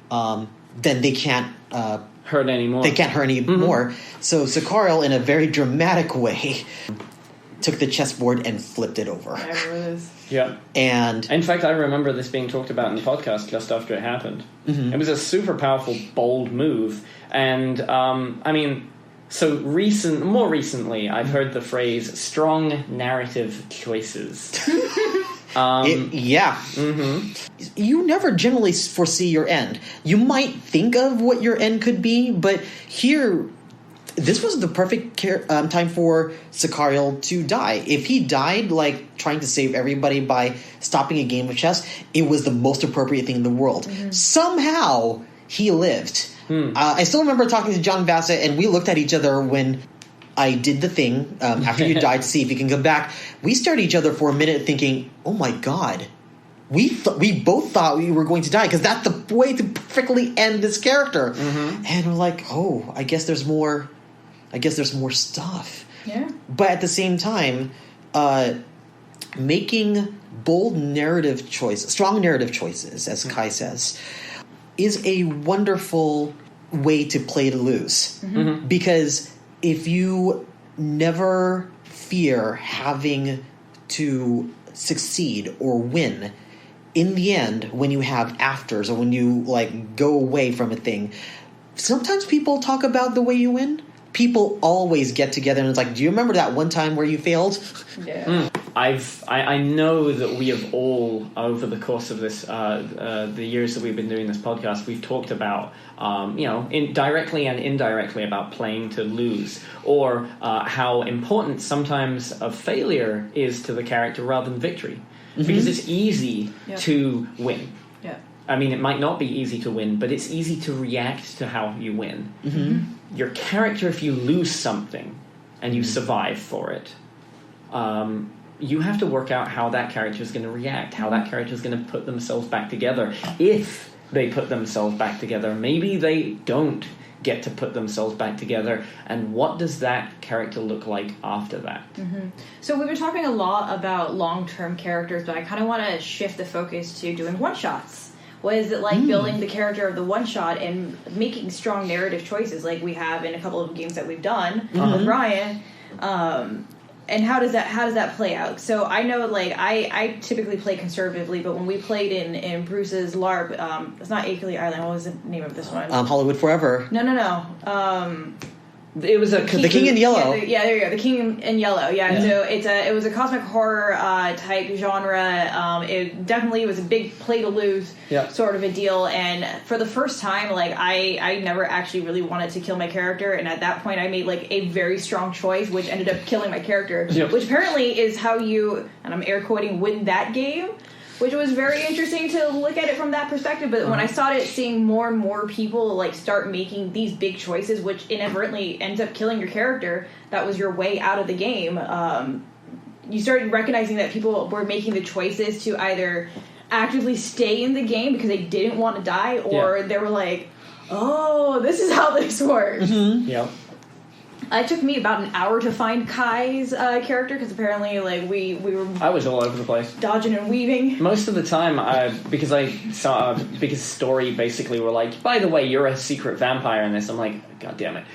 they can't hurt anymore. They can't hurt anymore. So Sicario, in a very dramatic way, took the chessboard and flipped it over. I remember this. Yeah. And in fact, I remember this being talked about in the podcast just after it happened. Mm-hmm. It was a super powerful, bold move. And, I mean, so more recently, I've heard the phrase strong narrative choices. Yeah. Mm-hmm. You never generally foresee your end. You might think of what your end could be, but here... This was the perfect time for Sicario to die. If he died, like, trying to save everybody by stopping a game of chess, it was the most appropriate thing in the world. Mm-hmm. Somehow, he lived. I still remember talking to John Bassett, and we looked at each other when I did the thing, after you died, to see if you can come back. We stared at each other for a minute thinking, oh my God. We both thought we were going to die, because that's the way to perfectly end this character. Mm-hmm. And we're like, oh, I guess there's more stuff. Yeah. But at the same time, making bold narrative choices, strong narrative choices, as Kai says, is a wonderful way to play to lose. Mm-hmm. Because if you never fear having to succeed or win, in the end, when you have afters or when you go away from a thing, sometimes people talk about the way you win. People always get together and it's like, do you remember that one time where you failed? Yeah. I know that we have all, over the course of this, the years that we've been doing this podcast, we've talked about, directly and indirectly about playing to lose, or how important sometimes a failure is to the character rather than victory. Mm-hmm. Because it's easy to win. Yeah. I mean, it might not be easy to win, but it's easy to react to how you win. Mm-hmm. Your character, if you lose something and you survive for it, you have to work out how that character is going to react, how that character is going to put themselves back together. If they put themselves back together, maybe they don't get to put themselves back together, and what does that character look like after that? Mm-hmm. So we've been talking a lot about long-term characters, but I kind of want to shift the focus to doing one-shots. What is it like building the character of the one-shot and making strong narrative choices like we have in a couple of games that we've done with Ryan? And how does that play out? So I know, I typically play conservatively, but when we played in Bruce's LARP, it's not Akeley Island. What was the name of this one? Hollywood Forever. No. It was The King in Yellow. Yeah, there you go. The King in Yellow. Yeah. So it was a cosmic horror type genre. It definitely was a big play to lose sort of a deal. And for the first time, I never actually really wanted to kill my character. And at that point, I made a very strong choice, which ended up killing my character. Yep. Which apparently is how you, and I'm air quoting, win that game. Which was very interesting to look at it from that perspective. But when I started seeing more and more people start making these big choices, which inadvertently ends up killing your character, that was your way out of the game. You started recognizing that people were making the choices to either actively stay in the game because they didn't want to die, or they were like, "Oh, this is how this works." Mm-hmm. Yeah. It took me about an hour to find Kai's character, because apparently, we were... I was all over the place. Dodging and weaving. Most of the time, because I saw... because story basically were like, by the way, you're a secret vampire in this. I'm like, God damn it.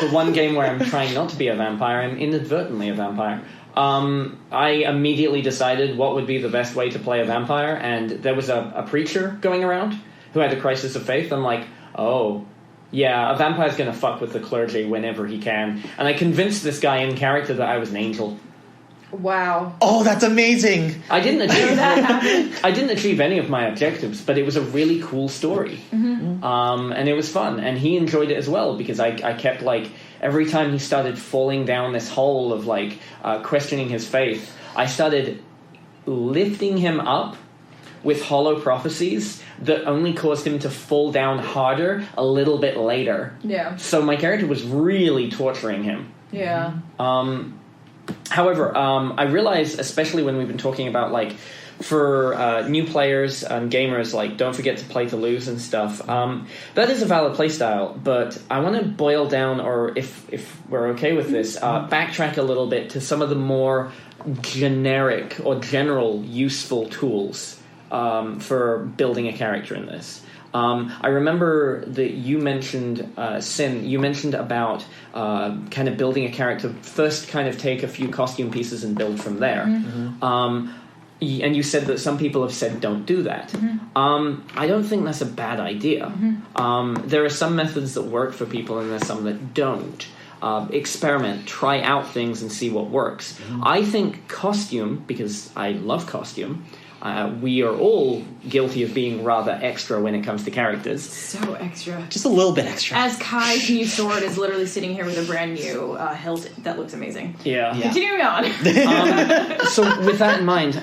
The one game where I'm trying not to be a vampire, I'm inadvertently a vampire. I immediately decided what would be the best way to play a vampire, and there was a preacher going around who had a crisis of faith. I'm like, oh... yeah, a vampire's going to fuck with the clergy whenever he can. And I convinced this guy in character that I was an angel. Wow. Oh, that's amazing. I didn't achieve any of my objectives, but it was a really cool story. Mm-hmm. And it was fun, and he enjoyed it as well, because I kept, like, every time he started falling down this hole of, like, questioning his faith, I started lifting him up with hollow prophecies that only caused him to fall down harder a little bit later. Yeah. So my character was really torturing him. Yeah. However, I realize, especially when we've been talking about, like, for new players and gamers, like, don't forget to play to lose and stuff. That is a valid playstyle, but I want to boil down, or if we're okay with this, backtrack a little bit to some of the more generic or general useful tools for building a character in this. I remember that you mentioned, Sin, you mentioned about kind of building a character. First, kind of take a few costume pieces and build from there. And you said that some people have said don't do that. I don't think that's a bad idea. There are some methods that work for people and there's some that don't. Experiment, try out things and see what works. I think costume, because I love costume, we are all guilty of being rather extra when it comes to characters. So extra. Just a little bit extra. As Kai's new sword is literally sitting here with a brand new hilt that looks amazing. Yeah. Continuing on. So with that in mind,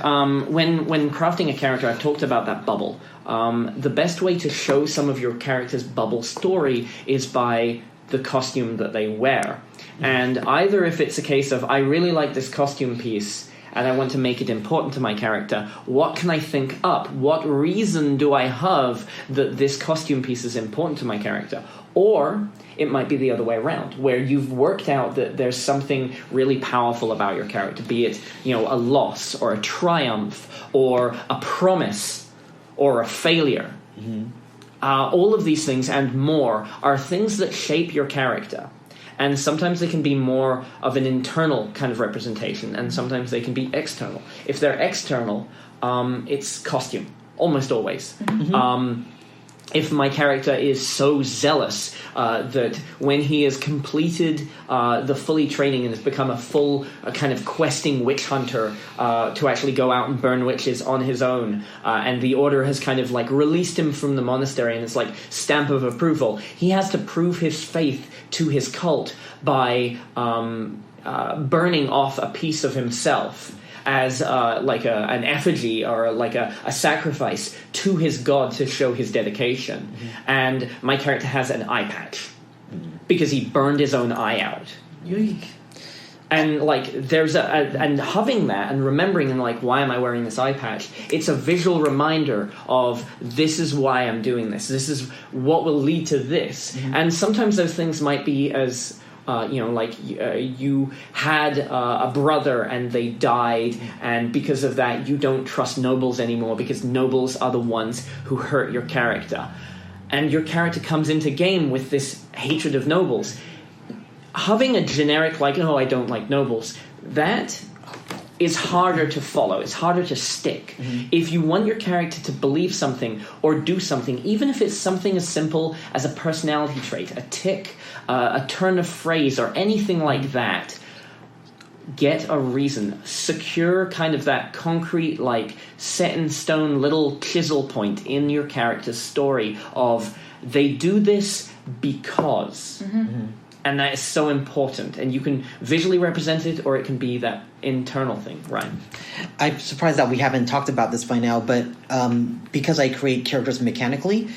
when crafting a character, I've talked about that bubble. The best way to show some of your character's bubble story is by the costume that they wear. And either if it's a case of, I really like this costume piece and I want to make it important to my character, what can I think up? What reason do I have that this costume piece is important to my character? Or it might be the other way around, where you've worked out that there's something really powerful about your character, be it, you know, a loss or a triumph or a promise or a failure. All of these things and more are things that shape your character. And sometimes they can be more of an internal kind of representation, and sometimes they can be external. If they're external, it's costume, almost always. If my character is so zealous that when he has completed the fully training and has become a full kind of questing witch hunter to actually go out and burn witches on his own, and the order has kind of like released him from the monastery and it's like stamp of approval, he has to prove his faith to his cult by burning off a piece of himself as like an effigy or like a sacrifice to his god to show his dedication. And my character has an eye patch because he burned his own eye out. Yoink. And like there's and having that and remembering and like, why am I wearing this eye patch? It's a visual reminder of this is why I'm doing this. This is what will lead to this. And sometimes those things might be as you had a brother and they died, and because of that you don't trust nobles anymore because nobles are the ones who hurt your character. And your character comes into game with this hatred of nobles. Having a generic, like, oh, I don't like nobles, that is harder to follow. It's harder to stick. If you want your character to believe something or do something, even if it's something as simple as a personality trait, a tick, a turn of phrase, or anything like that, get a reason. Secure kind of that concrete, like, set-in-stone little chisel point in your character's story of they do this because... And that is so important. And you can visually represent it, or it can be that internal thing, right? I'm surprised that we haven't talked about this by now, but because I create characters mechanically,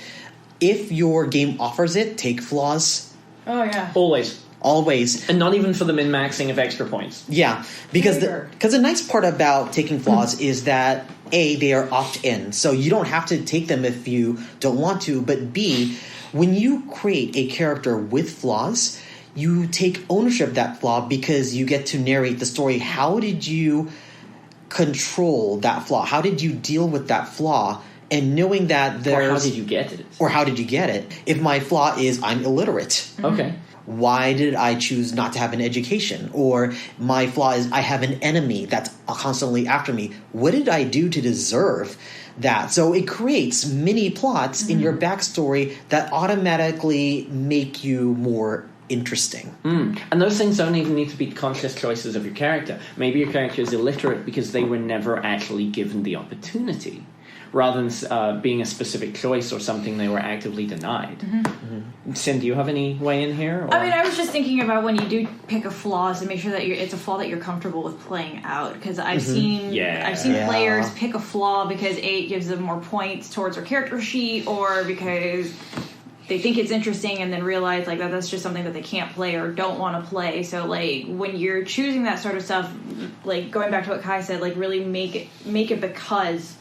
if your game offers it, take flaws. Oh, yeah. Always. And not even for the min-maxing of extra points. Yeah, because the nice part about taking flaws is that, A, they are opt-in, so you don't have to take them if you don't want to, but B, when you create a character with flaws, you take ownership of that flaw because you get to narrate the story. How did you control that flaw? How did you deal with that flaw? And knowing that there's... Or how did you get it? Or how did you get it? If my flaw is I'm illiterate. Okay. Why did I choose not to have an education? Or my flaw is I have an enemy that's constantly after me. What did I do to deserve that? So it creates mini plots in your backstory that automatically make you more interesting. And those things don't even need to be conscious choices of your character. Maybe your character is illiterate because they were never actually given the opportunity. rather than being a specific choice or something they were actively denied. Cyn, do you have any way in here? Or? I mean, I was just thinking about when you do pick a flaw, to make sure that it's a flaw that you're comfortable with playing out. Because I've seen players pick a flaw because it gives them more points towards their character sheet, or because they think it's interesting and then realize like that's just something that they can't play or don't want to play. So like when you're choosing that sort of stuff, like going back to what Kai said, like really make it because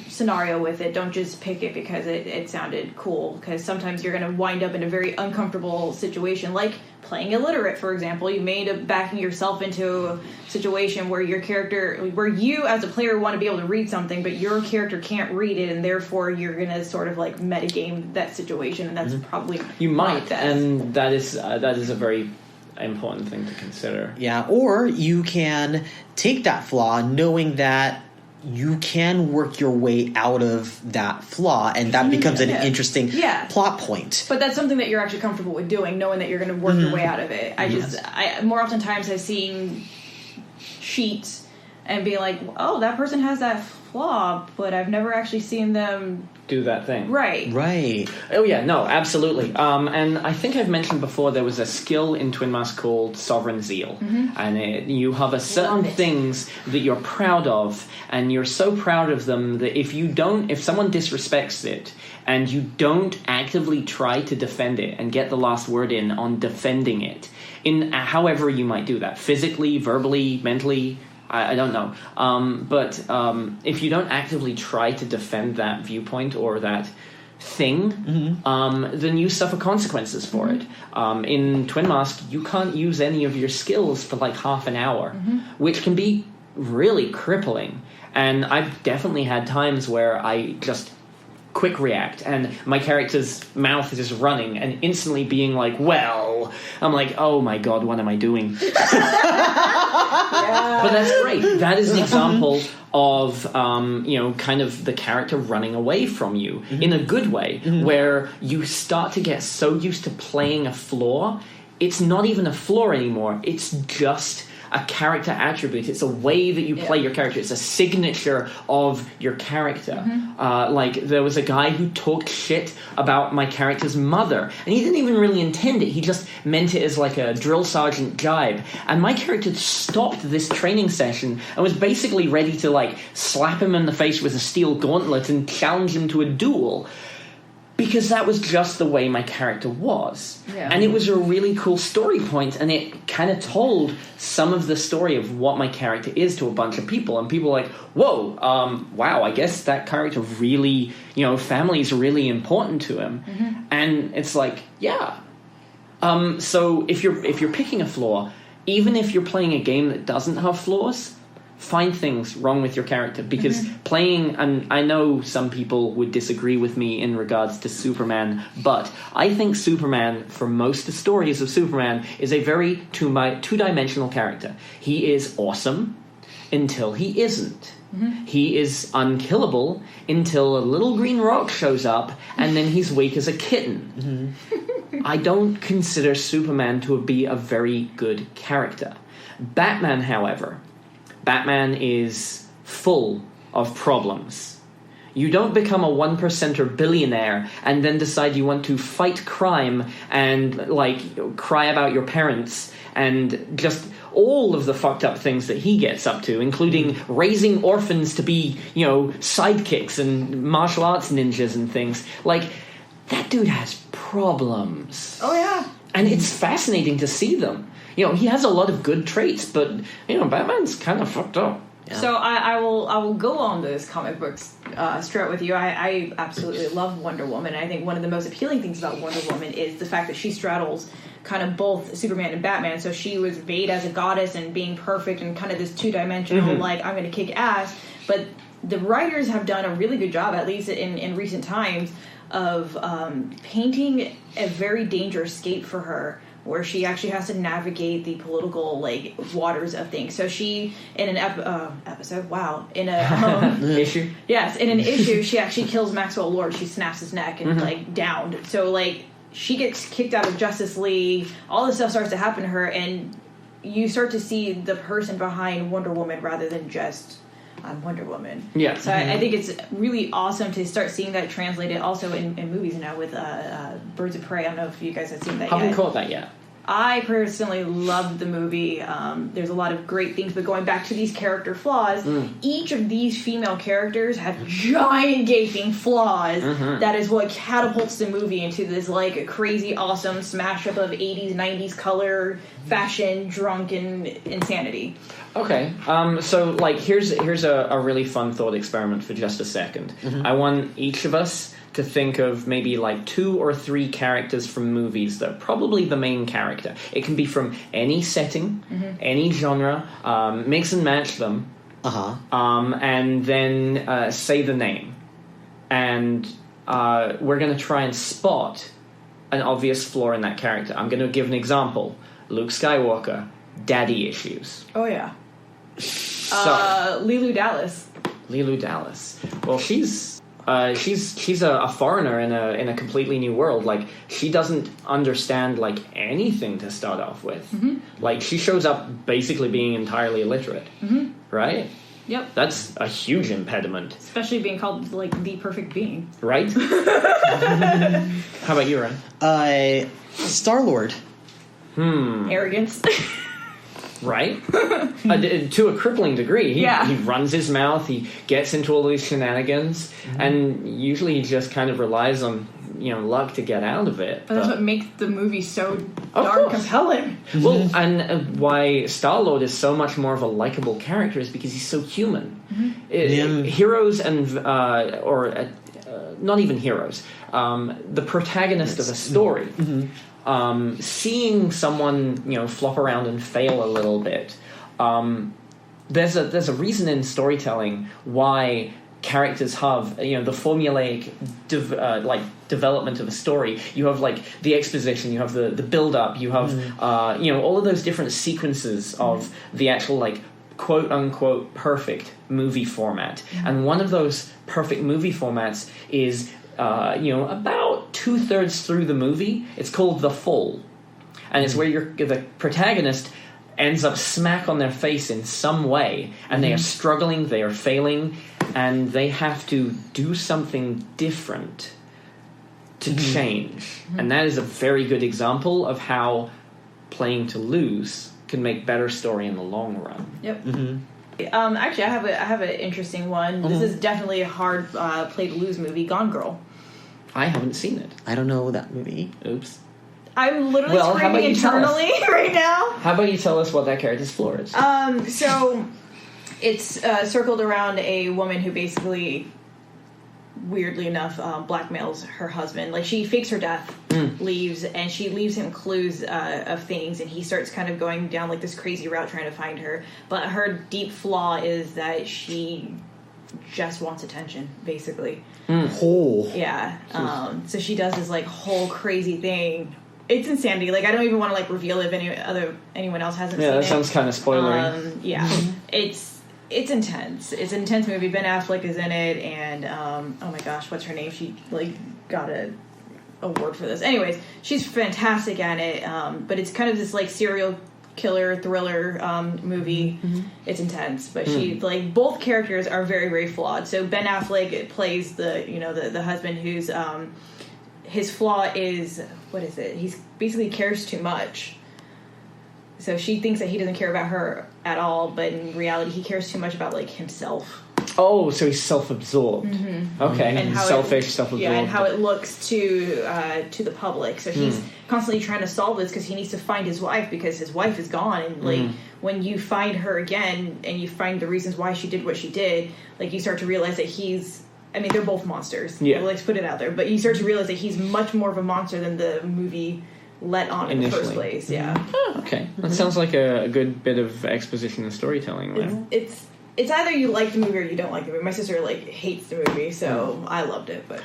scenario with it. Don't just pick it because it sounded cool, because sometimes you're going to wind up in a very uncomfortable situation, like playing illiterate, for example. You may end up backing yourself into a situation where where you as a player want to be able to read something, but your character can't read it, and therefore you're going to sort of like metagame that situation, and that's probably you might, and that is a very important thing to consider. Yeah, or you can take that flaw knowing that you can work your way out of that flaw, and that becomes an interesting plot point. But that's something that you're actually comfortable with doing, knowing that you're going to work your way out of it. I more oftentimes have seen sheets and be like, oh, that person has that flaw, but I've never actually seen them do that thing. Right. Oh yeah, no, absolutely. And I think I've mentioned before there was a skill in Twin Mask called Sovereign Zeal, and you have a certain things that you're proud of, and you're so proud of them that if someone disrespects it, and you don't actively try to defend it and get the last word in on defending it, in however you might do that, physically, verbally, mentally, I don't know. But if you don't actively try to defend that viewpoint or that thing, then you suffer consequences for it. In Twin Mask, you can't use any of your skills for like half an hour, which can be really crippling. And I've definitely had times where I just quick react, and my character's mouth is just running, and instantly being like, well, I'm like, oh my god, what am I doing? But that's great. That is an example of, kind of the character running away from you in a good way, where you start to get so used to playing a flaw, it's not even a flaw anymore, it's just a character attribute. It's a way that you play your character. It's a signature of your character. Like, there was a guy who talked shit about my character's mother, and he didn't even really intend it. He just meant it as like a drill sergeant jibe. And my character stopped this training session and was basically ready to, like, slap him in the face with a steel gauntlet and challenge him to a duel, because that was just the way my character was. And it was a really cool story point, and it kind of told some of the story of what my character is to a bunch of people. And people were like, whoa, wow, I guess that character really, family is really important to him. And it's like, yeah. So if you're picking a flaw, even if you're playing a game that doesn't have flaws, find things wrong with your character, because playing, and I know some people would disagree with me in regards to Superman, but I think Superman, for most of the stories of Superman, is a very two-dimensional character. He is awesome until he isn't. He is unkillable until a little green rock shows up, and then he's weak as a kitten. I don't consider Superman to be a very good character. Batman, however, Batman is full of problems. You don't become a 1%er billionaire and then decide you want to fight crime and, like, cry about your parents and just all of the fucked up things that he gets up to, including raising orphans to be, sidekicks and martial arts ninjas and things. Like, that dude has problems. Oh, yeah. And it's fascinating to see them. He has a lot of good traits, but, Batman's kind of fucked up. Yeah. So I will go on this comic books straight with you. I absolutely love Wonder Woman. I think one of the most appealing things about Wonder Woman is the fact that she straddles kind of both Superman and Batman. So she was made as a goddess and being perfect and kind of this two-dimensional, like, I'm going to kick ass. But the writers have done a really good job, at least in recent times, of painting a very dangerous scape for her, where she actually has to navigate the political, like, waters of things. So she, in an episode, in a issue, yes, in an issue, she actually kills Maxwell Lord. She snaps his neck and like downed. So like she gets kicked out of Justice League. All this stuff starts to happen to her, and you start to see the person behind Wonder Woman rather than just Wonder Woman. Yeah. So I think it's really awesome to start seeing that translated also in movies now with Birds of Prey. I don't know if you guys have seen that yet. Haven't caught that yet. I personally loved the movie. There's a lot of great things, but going back to these character flaws, each of these female characters have giant gaping flaws. That is what catapults the movie into this like crazy, awesome smash up of 80s, 90s color, fashion, drunken insanity. Okay, so like here's a really fun thought experiment for just a second. I want each of us to think of maybe like 2 or 3 characters from movies that are probably the main character. It can be from any setting, any genre, mix and match them, and then say the name. And we're going to try and spot an obvious flaw in that character. I'm going to give an example. Luke Skywalker, daddy issues. Oh, yeah. So, Leeloo Dallas. Leeloo Dallas. Well, she's a foreigner in a completely new world. Like, she doesn't understand like anything to start off with. Like, she shows up basically being entirely illiterate, right? Yep. That's a huge impediment. Especially being called like the perfect being. Right? How about you, Ryan? Star-Lord. Arrogance. Right? To a crippling degree. He runs his mouth, he gets into all these shenanigans, and usually he just kind of relies on, luck to get out of it. But that's what makes the movie so darn compelling. Well, and why Star-Lord is so much more of a likable character is because he's so human. Heroes and, not even heroes, the protagonist of a story... seeing someone, flop around and fail a little bit, there's a reason in storytelling why characters have, the formulaic development of a story. You have like the exposition, you have the build up, you have all of those different sequences of the actual like quote unquote perfect movie format. And one of those perfect movie formats is about 2/3 through the movie. It's called The Fall. And it's where the protagonist ends up smack on their face in some way, and they are struggling, they are failing, and they have to do something different to change. And that is a very good example of how playing to lose can make better story in the long run. Yep. Actually, I have an interesting one. This is definitely a hard play to lose movie. Gone Girl. I haven't seen it. I don't know that movie. Oops. I'm literally screaming internally right now. How about you tell us what that character's flaw is? So it's circled around a woman who basically, weirdly enough, blackmails her husband. Like, she fakes her death, leaves, and she leaves him clues of things, and he starts kind of going down like this crazy route trying to find her. But her deep flaw is that she just wants attention, basically. Yeah. So she does this like whole crazy thing. It's insanity. Like, I don't even want to like reveal if anyone else hasn't seen it. Yeah, that sounds kind of spoilery. It's intense. It's an intense movie. Ben Affleck is in it, and oh my gosh, what's her name? She like got a award for this. Anyways, she's fantastic at it. But it's kind of this like serial killer thriller movie. It's intense, but she like both characters are very, very flawed. So Ben Affleck plays the husband who's his flaw is, what is it? He's basically cares too much. So she thinks that he doesn't care about her at all, but in reality he cares too much about like himself. Oh, so he's self-absorbed. Okay, and how selfish, self-absorbed. Yeah, and how it looks to the public. So he's constantly trying to solve this because he needs to find his wife, because his wife is gone. And like when you find her again and you find the reasons why she did what she did, like you start to realize that they're both monsters. Yeah, let's put it out there. But you start to realize that he's much more of a monster than the movie let on in the first place. Yeah. Oh, okay, that sounds like a good bit of exposition and storytelling there. It's either you like the movie or you don't like the movie. My sister hates the movie, so I loved it. But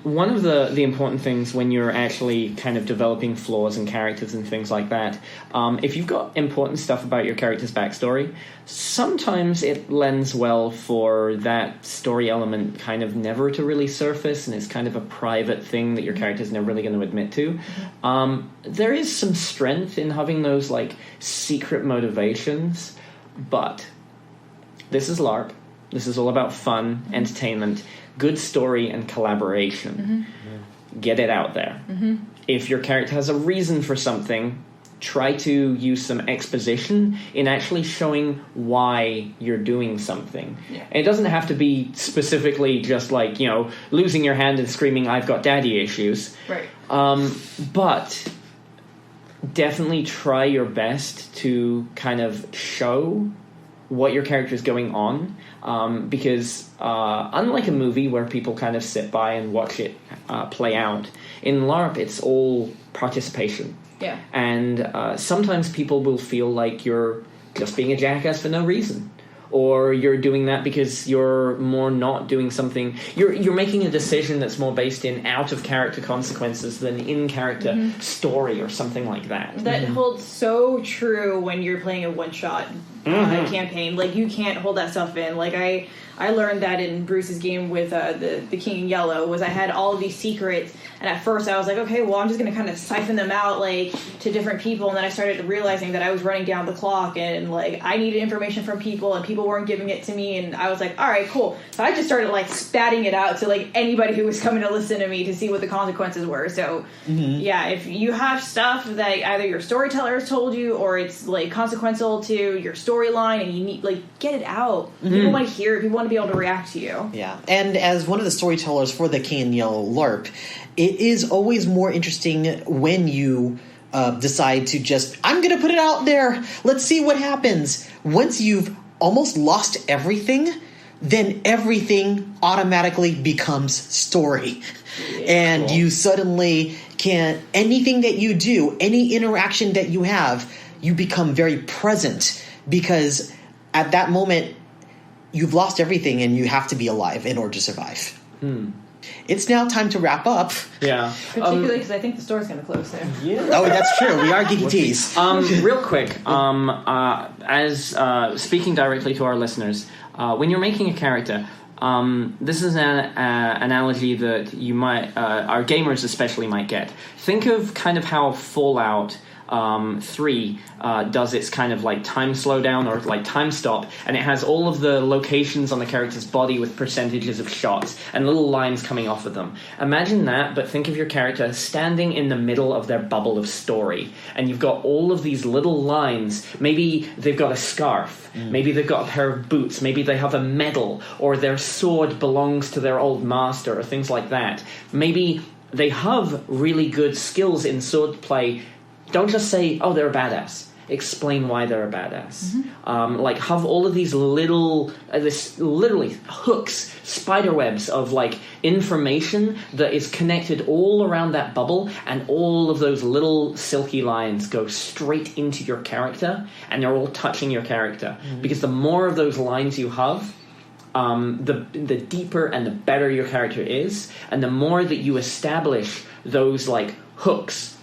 one of the important things when you're actually kind of developing flaws and characters and things like that, if you've got important stuff about your character's backstory, sometimes it lends well for that story element kind of never to really surface, and it's kind of a private thing that your character's never really going to admit to. There is some strength in having those like secret motivations, but this is LARP. This is all about fun, entertainment, good story, and collaboration. Get it out there. If your character has a reason for something, try to use some exposition in actually showing why you're doing something. It doesn't have to be specifically just like, losing your hand and screaming, "I've got daddy issues." Right. But definitely try your best to kind of show what your character is going on, because unlike a movie where people kind of sit by and watch it play out, in LARP it's all participation. Yeah. And sometimes people will feel like you're just being a jackass for no reason, or you're doing that because you're more not doing something. You're making a decision that's more based in out of character consequences than in character story or something like that. That holds so true when you're playing a one shot campaign. Like, you can't hold that stuff in. Like, I learned that in Bruce's game with the King in Yellow, was I had all of these secrets, and at first I was like, okay, well, I'm just going to kind of siphon them out, like, to different people, and then I started realizing that I was running down the clock, and, like, I needed information from people, and people weren't giving it to me, and I was like, all right, cool. So I just started, like, spatting it out to, like, anybody who was coming to listen to me to see what the consequences were. So, yeah, if you have stuff that either your storyteller has told you, or it's, like, consequential to your storyline, and you need, like, get it out. People want to hear it. People want to be able to react to you. Yeah, and as one of the storytellers for the King in Yellow LARP, it is always more interesting when you decide to just, I'm going to put it out there, let's see what happens. Once you've almost lost everything, then everything automatically becomes story. And you suddenly can't, anything that you do, any interaction that you have, you become very present, because at that moment, you've lost everything and you have to be alive in order to survive. It's now time to wrap up. Yeah. Particularly because I think the store's going to close soon. Yeah. Oh, that's true. We are Geeky Tees. Real quick, as speaking directly to our listeners, when you're making a character, this is an analogy that you might, our gamers especially might get. Think of kind of how Fallout 3 does its kind of like time slowdown or like time stop, and it has all of the locations on the character's body with percentages of shots and little lines coming off of them. Imagine that, but think of your character standing in the middle of their bubble of story, and you've got all of these little lines. Maybe they've got a scarf, maybe they've got a pair of boots, maybe they have a medal, or their sword belongs to their old master, or things like that. Maybe they have really good skills in swordplay. Don't just say, oh, they're a badass. Explain why they're a badass. Like, have all of these little, this literally hooks, spider webs of, like, information that is connected all around that bubble, and all of those little silky lines go straight into your character, and they're all touching your character. Because the more of those lines you have, the deeper and the better your character is, and the more that you establish those, like, hooks,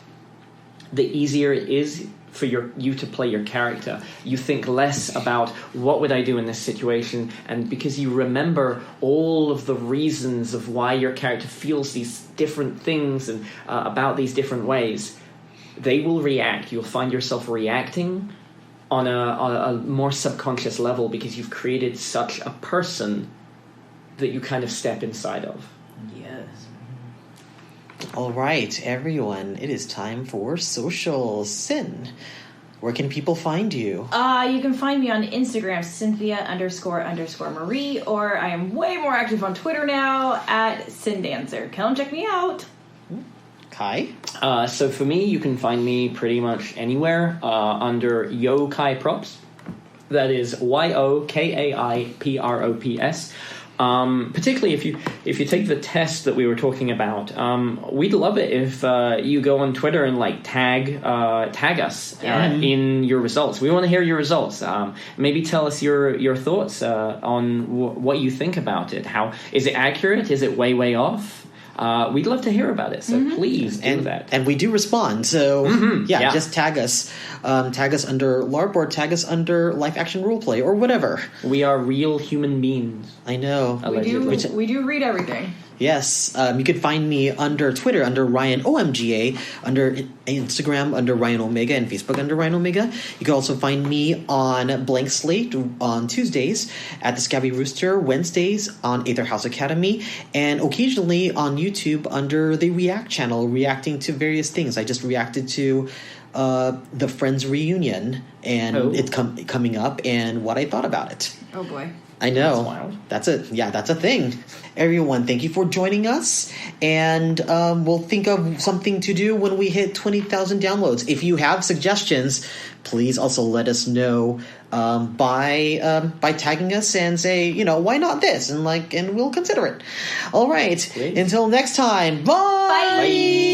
the easier it is for you to play your character. You think less about what would I do in this situation, and because you remember all of the reasons of why your character feels these different things and about these different ways, they will react. You'll find yourself reacting on a more subconscious level because you've created such a person that you kind of step inside of. All right, everyone, it is time for social. Sin, where can people find you? You can find me on Instagram, Cynthia__Marie, or I am way more active on Twitter now at SinDancer. Come check me out. Kai? So for me, you can find me pretty much anywhere under Yo Kai Props. That is YOKAIPROPS. Particularly if you take the test that we were talking about, we'd love it if you go on Twitter and like tag us in your results. We want to hear your results. Maybe tell us your thoughts on what you think about it. How is it accurate? Is it way off? We'd love to hear about it, so please do that. And we do respond, so just tag us. Tag us under LARP or tag us under Life Action Roleplay or whatever. We are real human beings. I know. We do read everything. Yes, you can find me under Twitter under Ryan OMGA, under Instagram under Ryan Omega, and Facebook under Ryan Omega. You can also find me on Blank Slate on Tuesdays, at the Scabby Rooster Wednesdays on Aether House Academy, and occasionally on YouTube under the React channel, reacting to various things. I just reacted to the Friends reunion, and it's coming up, and what I thought about it. Oh boy. I know. That's a thing. Everyone, thank you for joining us, and we'll think of something to do when we hit 20,000 downloads. If you have suggestions, please also let us know by tagging us and say, why not this, and we'll consider it. All right. Great. Until next time. Bye. Bye.